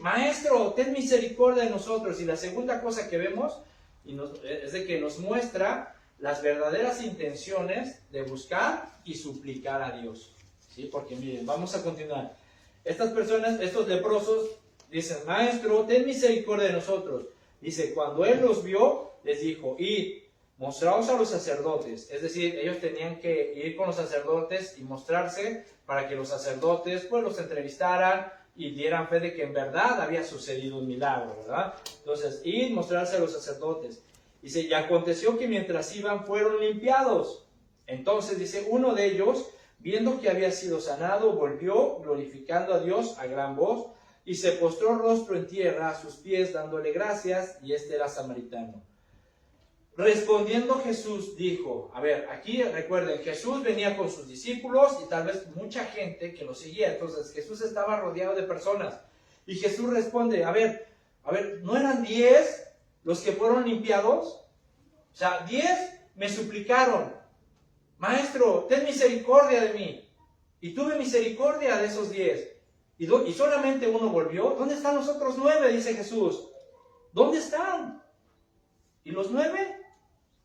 [SPEAKER 1] Maestro, ten misericordia de nosotros. Y la segunda cosa que vemos es de que nos muestra las verdaderas intenciones de buscar y suplicar a Dios. ¿Sí? Porque miren, vamos a continuar. Estas personas, estos leprosos, dicen, Maestro, ten misericordia de nosotros. Dice, cuando él los vio, les dijo, id, mostraos a los sacerdotes. Es decir, ellos tenían que ir con los sacerdotes y mostrarse para que los sacerdotes pues los entrevistaran y dieran fe de que en verdad había sucedido un milagro, ¿verdad? Entonces, id, mostrarse a los sacerdotes. Dice, y aconteció que mientras iban fueron limpiados. Entonces, dice, uno de ellos, viendo que había sido sanado, volvió, glorificando a Dios a gran voz, y se postró rostro en tierra a sus pies, dándole gracias, y este era samaritano. Respondiendo Jesús dijo, a ver, aquí recuerden, Jesús venía con sus discípulos y tal vez mucha gente que lo seguía, entonces Jesús estaba rodeado de personas, y Jesús responde, a ver, ¿no eran 10 los que fueron limpiados? O sea, 10 me suplicaron, Maestro, ten misericordia de mí, y tuve misericordia de esos 10, y solamente uno volvió. ¿Dónde están los otros 9? Dice Jesús. ¿Dónde están? ¿Y los 9?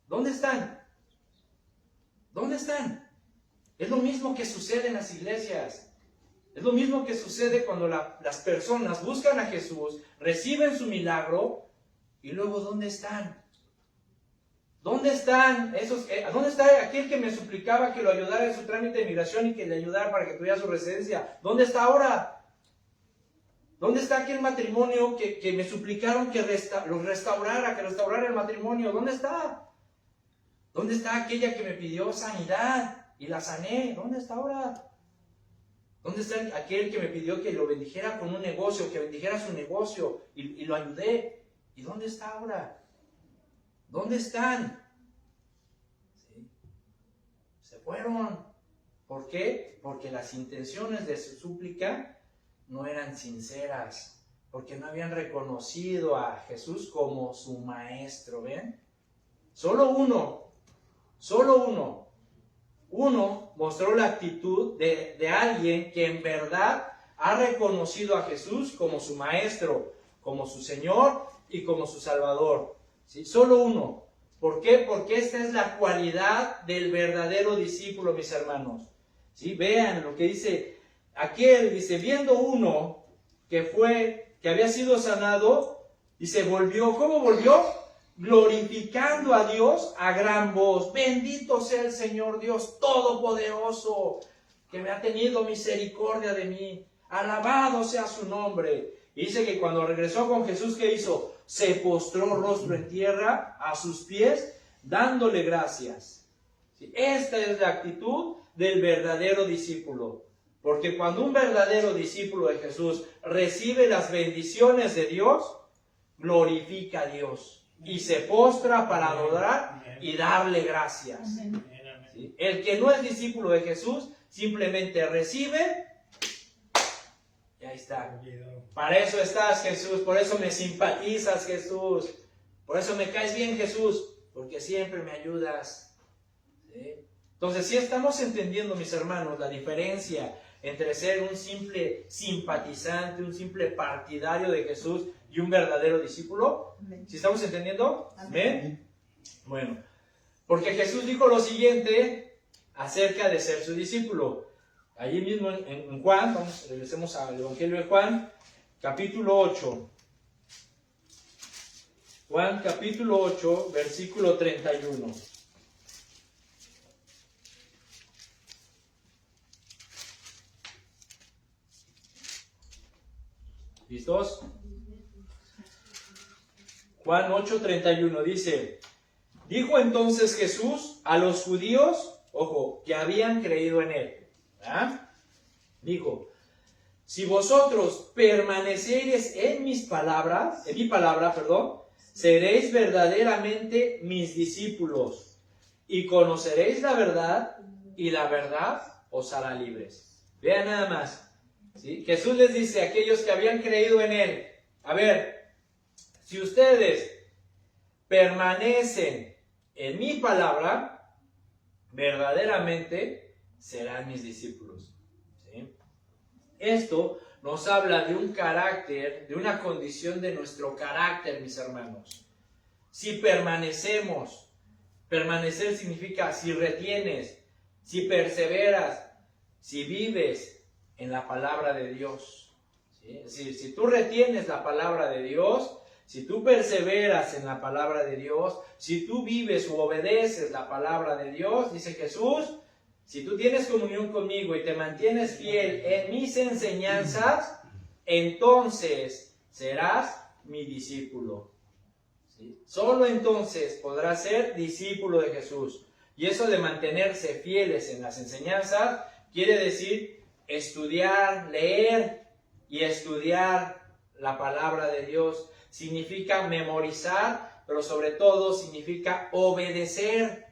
[SPEAKER 1] ¿Dónde están? ¿Dónde están? Es lo mismo que sucede en las iglesias. Es lo mismo que sucede cuando las personas buscan a Jesús, reciben su milagro, y luego ¿dónde están? ¿Dónde están esos? ¿Dónde está aquel que me suplicaba que lo ayudara en su trámite de migración y que le ayudara para que tuviera su residencia? ¿Dónde está ahora? ¿Dónde está aquel matrimonio que me suplicaron que los restaurara, que restaurara el matrimonio? ¿Dónde está? ¿Dónde está aquella que me pidió sanidad y la sané? ¿Dónde está ahora? ¿Dónde está aquel que me pidió que lo bendijera con un negocio, que bendijera su negocio y lo ayudé? ¿Y dónde está ahora? ¿Dónde están? ¿Sí? Se fueron. ¿Por qué? Porque las intenciones de su súplica no eran sinceras, porque no habían reconocido a Jesús como su maestro, ¿ven? Solo uno mostró la actitud de alguien que en verdad ha reconocido a Jesús como su maestro, como su Señor y como su Salvador. ¿Sí? Solo uno. ¿Por qué? Porque esta es la cualidad del verdadero discípulo, mis hermanos. ¿Sí? Vean lo que dice. Aquel, dice, viendo uno que había sido sanado, dice, volvió. ¿Cómo volvió? Glorificando a Dios a gran voz. Bendito sea el Señor Dios Todopoderoso, que me ha tenido misericordia de mí. Alabado sea su nombre. Y dice que cuando regresó con Jesús, ¿qué hizo? Se postró rostro en tierra a sus pies, dándole gracias. ¿Sí? Esta es la actitud del verdadero discípulo. Porque cuando un verdadero discípulo de Jesús recibe las bendiciones de Dios, glorifica a Dios y se postra para adorar y darle gracias. ¿Sí? El que no es discípulo de Jesús simplemente recibe y ahí está. Para eso estás, Jesús, por eso me simpatizas, Jesús, por eso me caes bien, Jesús, porque siempre me ayudas. ¿Sí? Entonces, si estamos entendiendo, mis hermanos, la diferencia entre ser un simple simpatizante, un simple partidario de Jesús y un verdadero discípulo. ¿Sí estamos entendiendo? ¿Amén? Bueno, porque Jesús dijo lo siguiente acerca de ser su discípulo. Allí mismo en Juan, regresemos al Evangelio de Juan, capítulo 8. Juan, capítulo 8, versículo 31. ¿Listos? Juan 8:31 dice, dijo entonces Jesús a los judíos, ojo, que habían creído en él. ¿Ah? Dijo, si vosotros permaneciereis en mi palabra, seréis verdaderamente mis discípulos, y conoceréis la verdad, y la verdad os hará libres. Vean nada más, ¿sí? Jesús les dice a aquellos que habían creído en Él, a ver, si ustedes permanecen en mi palabra, verdaderamente serán mis discípulos. ¿Sí? Esto nos habla de un carácter, de una condición de nuestro carácter, mis hermanos. Si permanecemos, permanecer significa si retienes, si perseveras, si vives en la palabra de Dios. ¿Sí? Es decir, si tú retienes la palabra de Dios, si tú perseveras en la palabra de Dios, si tú vives o obedeces la palabra de Dios, dice Jesús, si tú tienes comunión conmigo y te mantienes fiel en mis enseñanzas, entonces serás mi discípulo. ¿Sí? Solo entonces podrás ser discípulo de Jesús. Y eso de mantenerse fieles en las enseñanzas quiere decir estudiar, leer y estudiar la palabra de Dios. Significa memorizar, pero sobre todo significa obedecer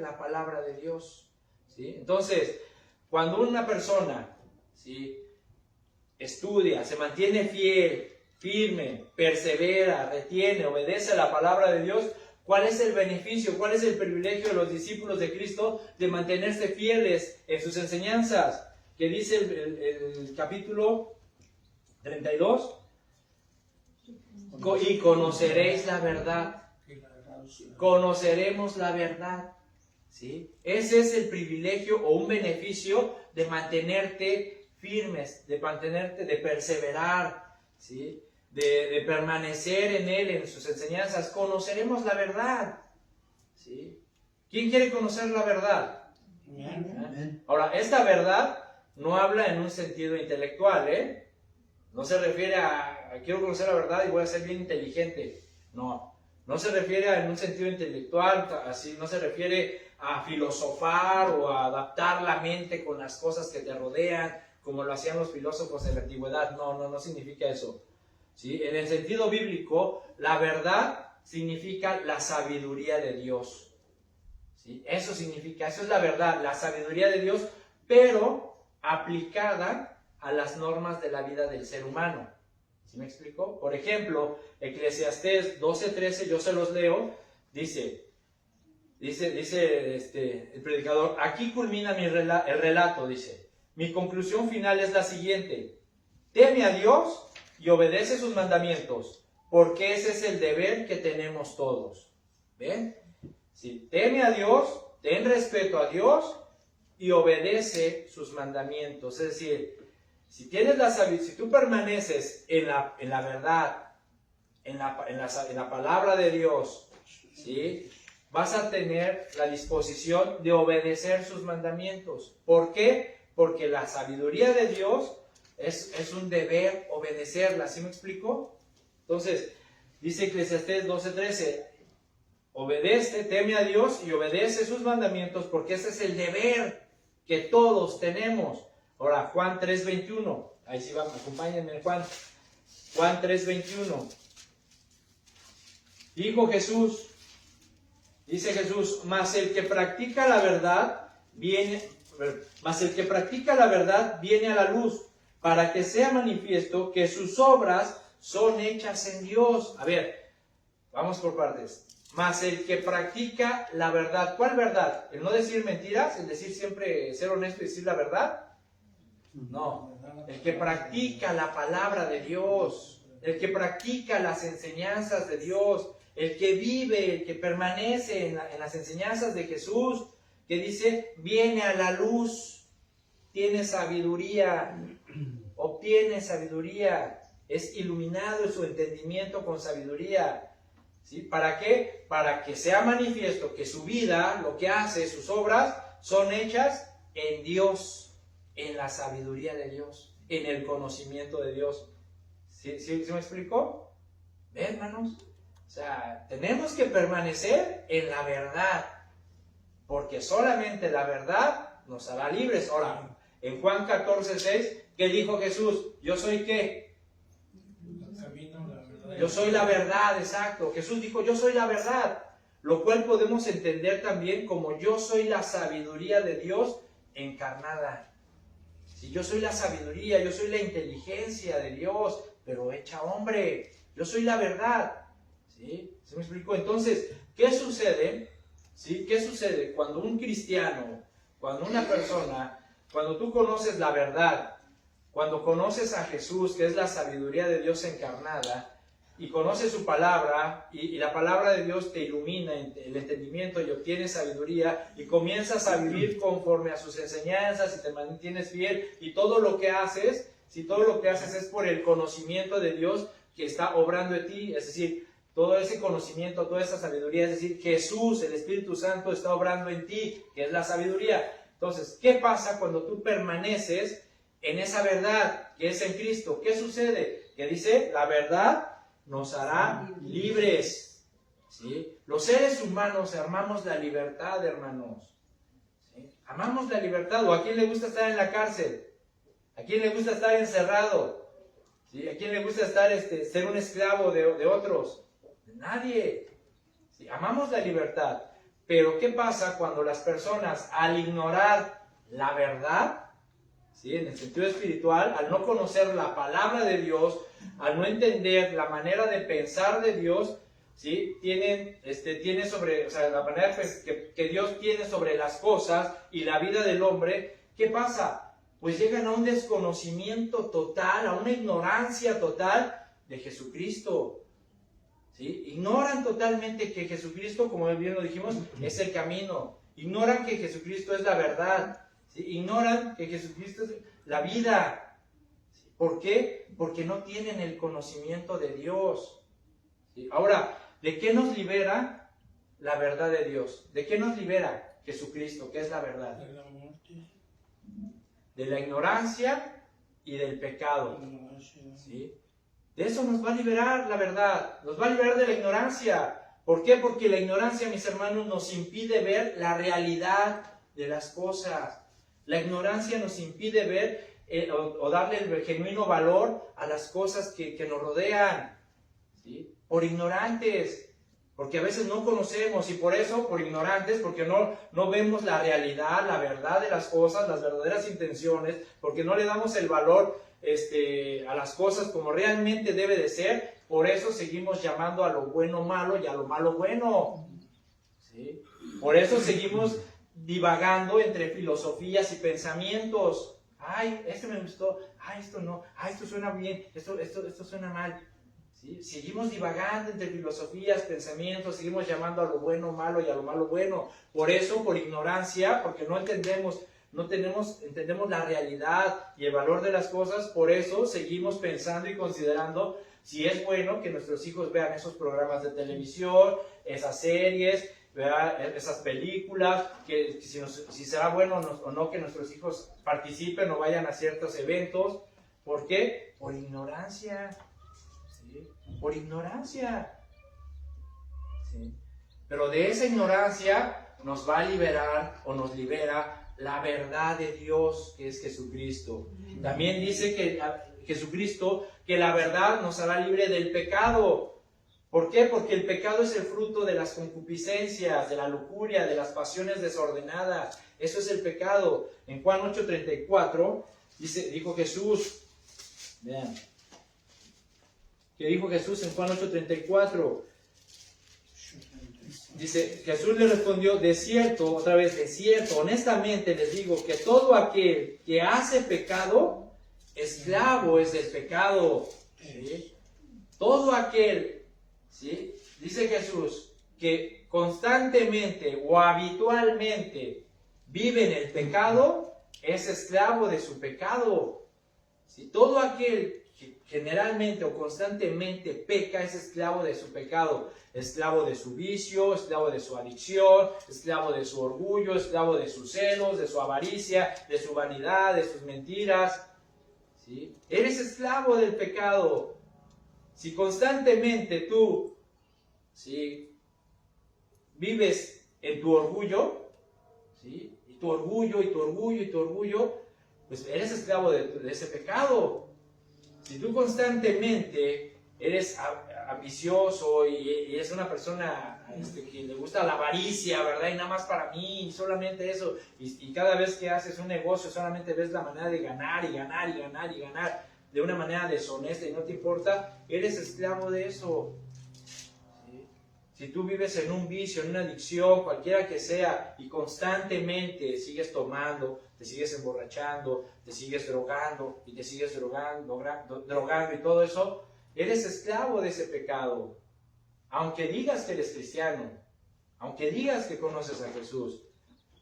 [SPEAKER 1] la palabra de Dios. ¿Sí? Entonces, cuando una persona, ¿sí?, estudia, se mantiene fiel, firme, persevera, retiene, obedece la palabra de Dios, ¿cuál es el beneficio, cuál es el privilegio de los discípulos de Cristo de mantenerse fieles en sus enseñanzas? Que dice el capítulo 32, y conoceréis la verdad. Conoceremos la verdad. ¿Sí? Ese es el privilegio o un beneficio de mantenerte firmes, de mantenerte, de perseverar, ¿sí?, de permanecer en Él, en sus enseñanzas. Conoceremos la verdad. ¿Sí? ¿Quién quiere conocer la verdad? ¿Eh? Ahora, esta verdad no habla en un sentido intelectual, ¿eh? No se refiere a quiero conocer la verdad y voy a ser bien inteligente. No se refiere en un sentido intelectual, así, no se refiere a filosofar o a adaptar la mente con las cosas que te rodean, como lo hacían los filósofos en la antigüedad. No significa eso. ¿Sí? En el sentido bíblico, la verdad significa la sabiduría de Dios. ¿Sí? Eso significa, eso es la verdad, la sabiduría de Dios, pero aplicada a las normas de la vida del ser humano. ¿Sí me explico? Por ejemplo, Eclesiastés 12:13, yo se los leo, dice el predicador, aquí culmina el relato, dice, mi conclusión final es la siguiente: teme a Dios y obedece sus mandamientos, porque ese es el deber que tenemos todos. ¿Ven? Si teme a Dios, ten respeto a Dios y obedece sus mandamientos. Es decir, si tienes si tú permaneces en la verdad, en la palabra de Dios, ¿sí?, vas a tener la disposición de obedecer sus mandamientos. ¿Por qué? Porque la sabiduría de Dios es un deber obedecerla. ¿Sí me explico? Entonces, dice Eclesiastés 12:13, obedece, teme a Dios y obedece sus mandamientos, porque ese es el deber que todos tenemos. Ahora, Juan 3:21, ahí sí vamos, acompáñenme en Juan 3:21. Dice Jesús, mas el que practica la verdad viene a la luz, para que sea manifiesto que sus obras son hechas en Dios. A ver, vamos por partes. Mas el que practica la verdad, ¿cuál verdad? ¿El no decir mentiras? ¿El decir siempre, ser honesto y decir la verdad? No, el que practica la palabra de Dios, el que practica las enseñanzas de Dios, el que vive, el que permanece en las enseñanzas de Jesús, que dice, viene a la luz, tiene sabiduría, obtiene sabiduría, es iluminado en su entendimiento con sabiduría. ¿Sí? ¿Para qué? Para que sea manifiesto que su vida, lo que hace, sus obras, son hechas en Dios, en la sabiduría de Dios, en el conocimiento de Dios. ¿Sí me explicó? ¿Ven, hermanos? O sea, tenemos que permanecer en la verdad, porque solamente la verdad nos hará libres. Ahora, en Juan 14:6, ¿qué dijo Jesús? ¿Yo soy qué? Yo soy la verdad, exacto. Jesús dijo, yo soy la verdad. lo cual podemos entender también como yo soy la sabiduría de Dios encarnada. Si yo soy la sabiduría, yo soy la inteligencia de Dios, pero hecha hombre, yo soy la verdad. ¿Sí? ¿Se me explicó? Entonces, ¿qué sucede? ¿Sí? ¿Qué sucede cuando un cristiano, cuando una persona, cuando tú conoces la verdad, cuando conoces a Jesús, que es la sabiduría de Dios encarnada, y conoces su palabra, y la palabra de Dios te ilumina el entendimiento y obtienes sabiduría, y comienzas a vivir conforme a sus enseñanzas, y te mantienes fiel, y todo lo que haces, si todo lo que haces es por el conocimiento de Dios que está obrando en ti, es decir, todo ese conocimiento, toda esa sabiduría, es decir, Jesús, el Espíritu Santo, está obrando en ti, que es la sabiduría. Entonces, ¿qué pasa cuando tú permaneces en esa verdad que es en Cristo? ¿Qué sucede? Que dice, la verdad nos hará libres. ¿Sí? Los seres humanos amamos la libertad, hermanos. ¿Sí? Amamos la libertad. ¿O a quién le gusta estar en la cárcel? ¿A quién le gusta estar encerrado? ¿Sí? ¿A quién le gusta estar, ser un esclavo de otros? Nadie. ¿Sí? Amamos la libertad. Pero ¿qué pasa cuando las personas, al ignorar la verdad, ¿sí? En el sentido espiritual, al no conocer la palabra de Dios, al no entender la manera de pensar de Dios, ¿sí? Tiene sobre, o sea, la manera que Dios tiene sobre las cosas y la vida del hombre, ¿qué pasa? Pues llegan a un desconocimiento total, a una ignorancia total de Jesucristo. ¿Sí? Ignoran totalmente que Jesucristo, como bien lo dijimos, es el camino. Ignoran que Jesucristo es la verdad. ¿Sí? Ignoran que Jesucristo es la vida. ¿Sí? ¿Por qué? Porque no tienen el conocimiento de Dios. ¿Sí? Ahora, ¿de qué nos libera la verdad de Dios? ¿De qué nos libera Jesucristo, que es la verdad? De la ignorancia y del pecado. ¿Sí? De eso nos va a liberar la verdad, nos va a liberar de la ignorancia. ¿Por qué? Porque la ignorancia, mis hermanos, nos impide ver la realidad de las cosas. La ignorancia nos impide ver o darle el genuino valor a las cosas que nos rodean. ¿Sí? Por ignorantes, porque a veces no conocemos, y por eso, por ignorantes, porque no vemos la realidad, la verdad de las cosas, las verdaderas intenciones, porque no le damos el valor a las cosas como realmente debe de ser. Por eso seguimos llamando a lo bueno malo y a lo malo bueno. ¿Sí? Por eso seguimos divagando entre filosofías y pensamientos. Ay, esto me gustó, ay, esto no, ay, esto suena bien, esto suena mal. ¿Sí? Seguimos divagando entre filosofías, pensamientos, seguimos llamando a lo bueno malo y a lo malo bueno. Por eso, por ignorancia, porque no entendemos la realidad y el valor de las cosas, por eso seguimos pensando y considerando si es bueno que nuestros hijos vean esos programas de televisión, esas series, esas películas, que si será bueno o no que nuestros hijos participen o vayan a ciertos eventos. ¿Por qué? Por ignorancia. ¿Sí? Por ignorancia. ¿Sí? Pero de esa ignorancia nos va a liberar o nos libera la verdad de Dios, que es Jesucristo. También dice que Jesucristo, que la verdad nos hará libre del pecado. ¿Por qué? Porque el pecado es el fruto de las concupiscencias, de la lujuria, de las pasiones desordenadas. Eso es el pecado. En Juan 8:34 dijo Jesús, vean, ¿qué dijo Jesús en Juan 8:34? Dice, Jesús le respondió, de cierto, otra vez, de cierto, honestamente les digo que todo aquel que hace pecado, esclavo es del pecado. ¿Sí? Todo aquel, ¿sí? Dice Jesús, que constantemente o habitualmente vive en el pecado, es esclavo de su pecado. ¿Sí? Todo aquel que generalmente o constantemente peca es esclavo de su pecado, esclavo de su vicio, esclavo de su adicción, esclavo de su orgullo, esclavo de sus celos, de su avaricia, de su vanidad, de sus mentiras. ¿Sí? Eres esclavo del pecado. Si constantemente tú, ¿sí?, vives en tu orgullo, ¿sí?, y tu orgullo, pues eres esclavo de ese pecado. Si tú constantemente eres ambicioso y eres una persona que le gusta la avaricia, ¿verdad? Y nada más para mí, y solamente eso. Y cada vez que haces un negocio, solamente ves la manera de ganar y ganar y ganar y ganar de una manera deshonesta y no te importa, eres esclavo de eso. ¿Sí? Si tú vives en un vicio, en una adicción, cualquiera que sea, y constantemente sigues tomando, te sigues emborrachando, te sigues drogando y te sigues drogando y todo eso, eres esclavo de ese pecado. Aunque digas que eres cristiano, aunque digas que conoces a Jesús.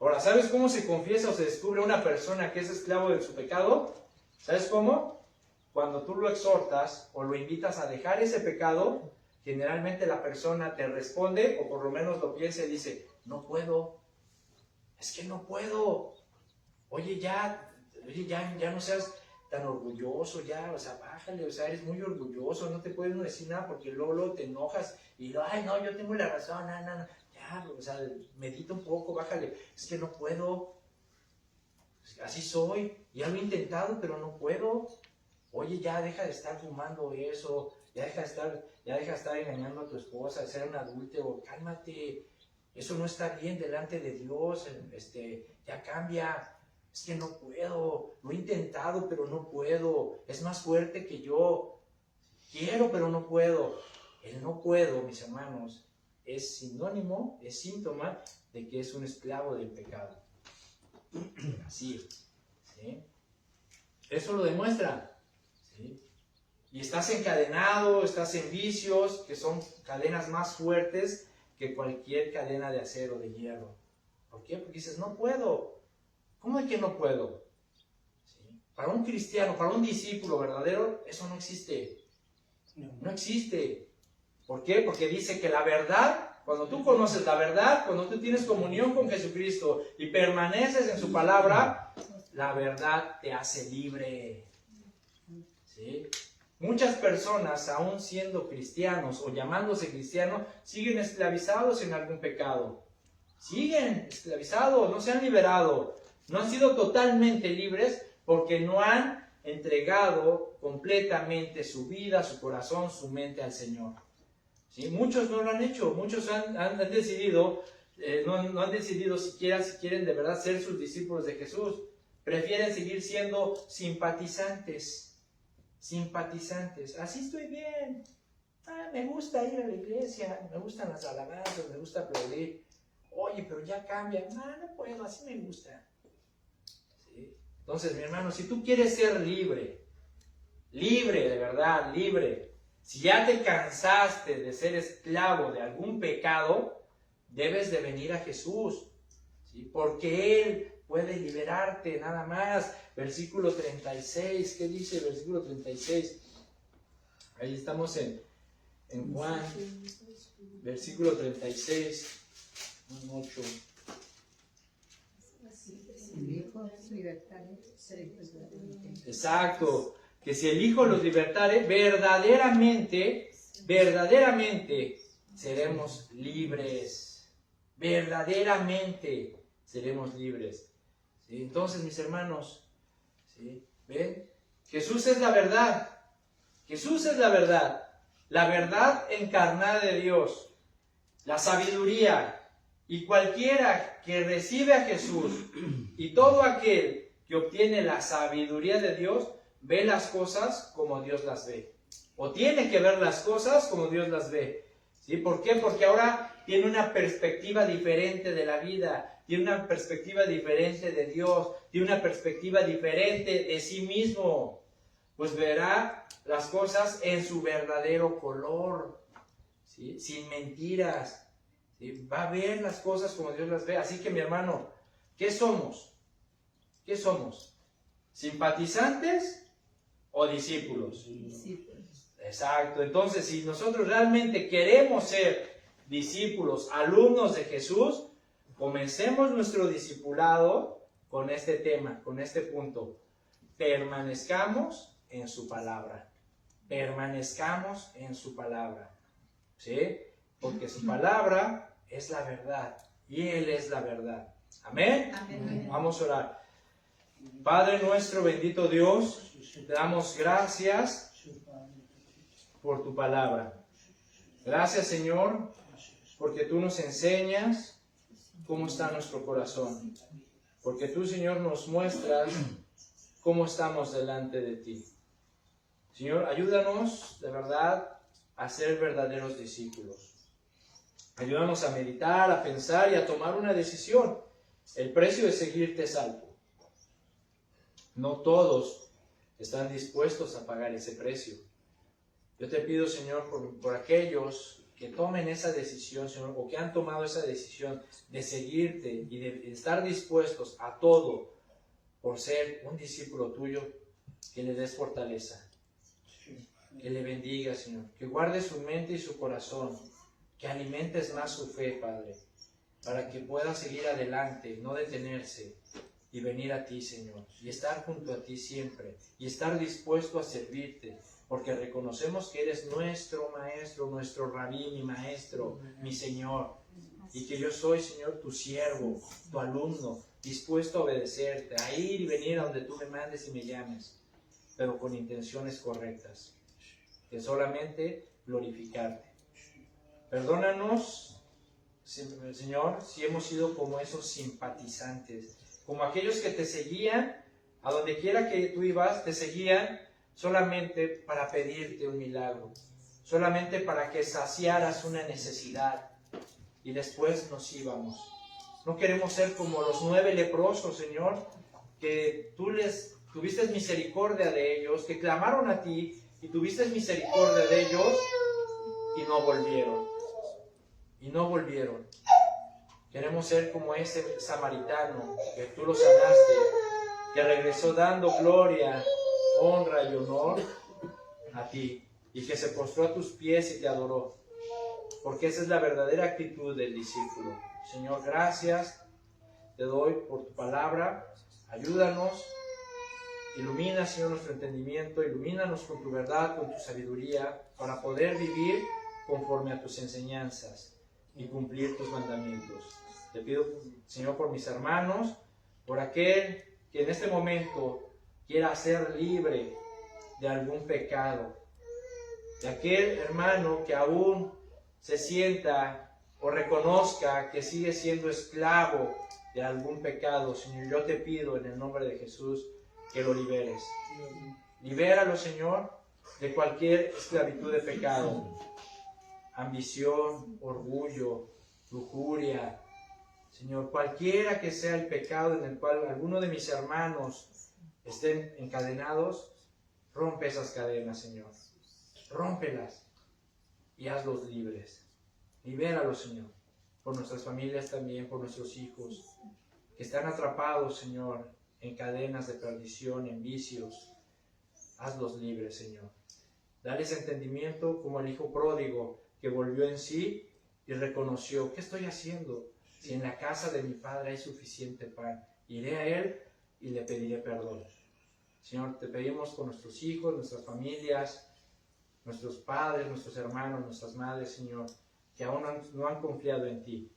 [SPEAKER 1] Ahora, ¿sabes cómo se confiesa o se descubre una persona que es esclavo de su pecado? ¿Sabes cómo? Cuando tú lo exhortas o lo invitas a dejar ese pecado, generalmente la persona te responde, o por lo menos lo piensa y dice, no puedo, es que no puedo. Oye, ya no seas tan orgulloso, ya, o sea, bájale, o sea, eres muy orgulloso, no te puedes decir nada porque luego te enojas y ay, no, yo tengo la razón, no, ya, o sea, medita un poco, bájale, es que no puedo, así soy, ya lo he intentado, pero no puedo. Oye, ya deja de estar fumando eso, ya deja de estar engañando a tu esposa, de ser un adúltero, cálmate, eso no está bien delante de Dios, ya cambia. Es que no puedo, lo he intentado, pero no puedo, es más fuerte que yo, quiero, pero no puedo. El no puedo, mis hermanos, es sinónimo, es síntoma de que es un esclavo del pecado. Así, ¿sí? Eso lo demuestra, ¿sí? Y estás encadenado, estás en vicios, que son cadenas más fuertes que cualquier cadena de acero, de hierro. ¿Por qué? Porque dices, no puedo. ¿Cómo de que no puedo? ¿Sí? Para un cristiano, para un discípulo verdadero, eso no existe. No existe. ¿Por qué? Porque dice que la verdad, cuando tú conoces la verdad, cuando tú tienes comunión con Jesucristo y permaneces en su palabra, la verdad te hace libre. ¿Sí? Muchas personas, aún siendo cristianos o llamándose cristianos, siguen esclavizados en algún pecado. Siguen esclavizados, no se han liberado. No han sido totalmente libres porque no han entregado completamente su vida, su corazón, su mente al Señor. ¿Sí? Muchos no lo han hecho, muchos han decidido, no han decidido siquiera si quieren de verdad ser sus discípulos de Jesús. Prefieren seguir siendo simpatizantes. Así estoy bien. Me gusta ir a la iglesia, me gustan las alabanzas, me gusta aplaudir. Oye, pero ya cambia. No puedo, así me gusta. ¿Sí? Entonces, mi hermano, si tú quieres ser libre, de verdad, libre, si ya te cansaste de ser esclavo de algún pecado, debes de venir a Jesús, ¿sí? Porque Él puede liberarte, nada más. Versículo 36, ¿qué dice versículo 36? Ahí estamos en Juan, versículo 36. 8. Exacto, que si el Hijo los libertare, verdaderamente seremos libres. Verdaderamente seremos libres. ¿Sí? Entonces, mis hermanos, ¿sí? ¿Ven? Jesús es la verdad. Jesús es la verdad. La verdad encarnada de Dios. La sabiduría. Y cualquiera que recibe a Jesús y todo aquel que obtiene la sabiduría de Dios, ve las cosas como Dios las ve. O tiene que ver las cosas como Dios las ve. ¿Sí? ¿Por qué? Porque ahora tiene una perspectiva diferente de la vida, tiene una perspectiva diferente de Dios, tiene una perspectiva diferente de sí mismo. Pues verá las cosas en su verdadero color, ¿sí? Sin mentiras. ¿Sí? Va a ver las cosas como Dios las ve. Así que, mi hermano, ¿qué somos? ¿Qué somos? ¿Simpatizantes o discípulos? Discípulos. Exacto. Entonces, si nosotros realmente queremos ser discípulos, alumnos de Jesús, comencemos nuestro discipulado con este tema, con este punto. Permanezcamos en su palabra. Permanezcamos en su palabra. ¿Sí? Porque su palabra es la verdad y Él es la verdad. ¿Amén? Amén. Vamos a orar. Padre nuestro, bendito Dios, te damos gracias por tu palabra. Gracias, Señor, porque tú nos enseñas cómo está nuestro corazón, porque tú, Señor, nos muestras cómo estamos delante de ti. Señor, ayúdanos de verdad a ser verdaderos discípulos. Ayúdanos a meditar, a pensar y a tomar una decisión. El precio de seguirte es alto. No todos están dispuestos a pagar ese precio. Yo te pido, Señor, por aquellos que tomen esa decisión, Señor, o que han tomado esa decisión de seguirte y de estar dispuestos a todo por ser un discípulo tuyo, que le des fortaleza, que le bendiga, Señor, que guarde su mente y su corazón, que alimentes más su fe, Padre, para que pueda seguir adelante, no detenerse y venir a ti, Señor, y estar junto a ti siempre, y estar dispuesto a servirte, porque reconocemos que eres nuestro Maestro, nuestro Rabí, mi Maestro, mi Señor, y que yo soy, Señor, tu siervo, tu alumno, dispuesto a obedecerte, a ir y venir a donde tú me mandes y me llames, pero con intenciones correctas, que solamente glorificarte. Perdónanos, Señor, si hemos sido como esos simpatizantes, como aquellos que te seguían, a donde quiera que tú ibas, te seguían solamente para pedirte un milagro, solamente para que saciaras una necesidad, y después nos íbamos. No queremos ser como los 9 leprosos, Señor, que tú les tuviste misericordia de ellos, que clamaron a ti y tuviste misericordia de ellos y no volvieron. Y no volvieron. Queremos ser como ese samaritano que tú lo sanaste, que regresó dando gloria, honra y honor a ti, y que se postró a tus pies y te adoró, porque esa es la verdadera actitud del discípulo. Señor, gracias te doy por tu palabra. Ayúdanos, ilumina, Señor, nuestro entendimiento, ilumínanos con tu verdad, con tu sabiduría, para poder vivir conforme a tus enseñanzas y cumplir tus mandamientos. Te pido, Señor, por mis hermanos, por aquel que en este momento quiera ser libre de algún pecado, de aquel hermano que aún se sienta o reconozca que sigue siendo esclavo de algún pecado. Señor, yo te pido en el nombre de Jesús que lo liberes. Libéralo, Señor, de cualquier esclavitud de pecado, ambición, orgullo, lujuria. Señor, cualquiera que sea el pecado en el cual alguno de mis hermanos estén encadenados, rompe esas cadenas, Señor. Rómpelas y hazlos libres. Libéralos, Señor, por nuestras familias también, por nuestros hijos, que están atrapados, Señor, en cadenas de perdición, en vicios. Hazlos libres, Señor. Dales entendimiento como el hijo pródigo que volvió en sí y reconoció, ¿qué estoy haciendo? Si en la casa de mi padre hay suficiente pan, iré a él y le pediré perdón. Señor, te pedimos por nuestros hijos, nuestras familias, nuestros padres, nuestros hermanos, nuestras madres, Señor, que aún no han confiado en ti.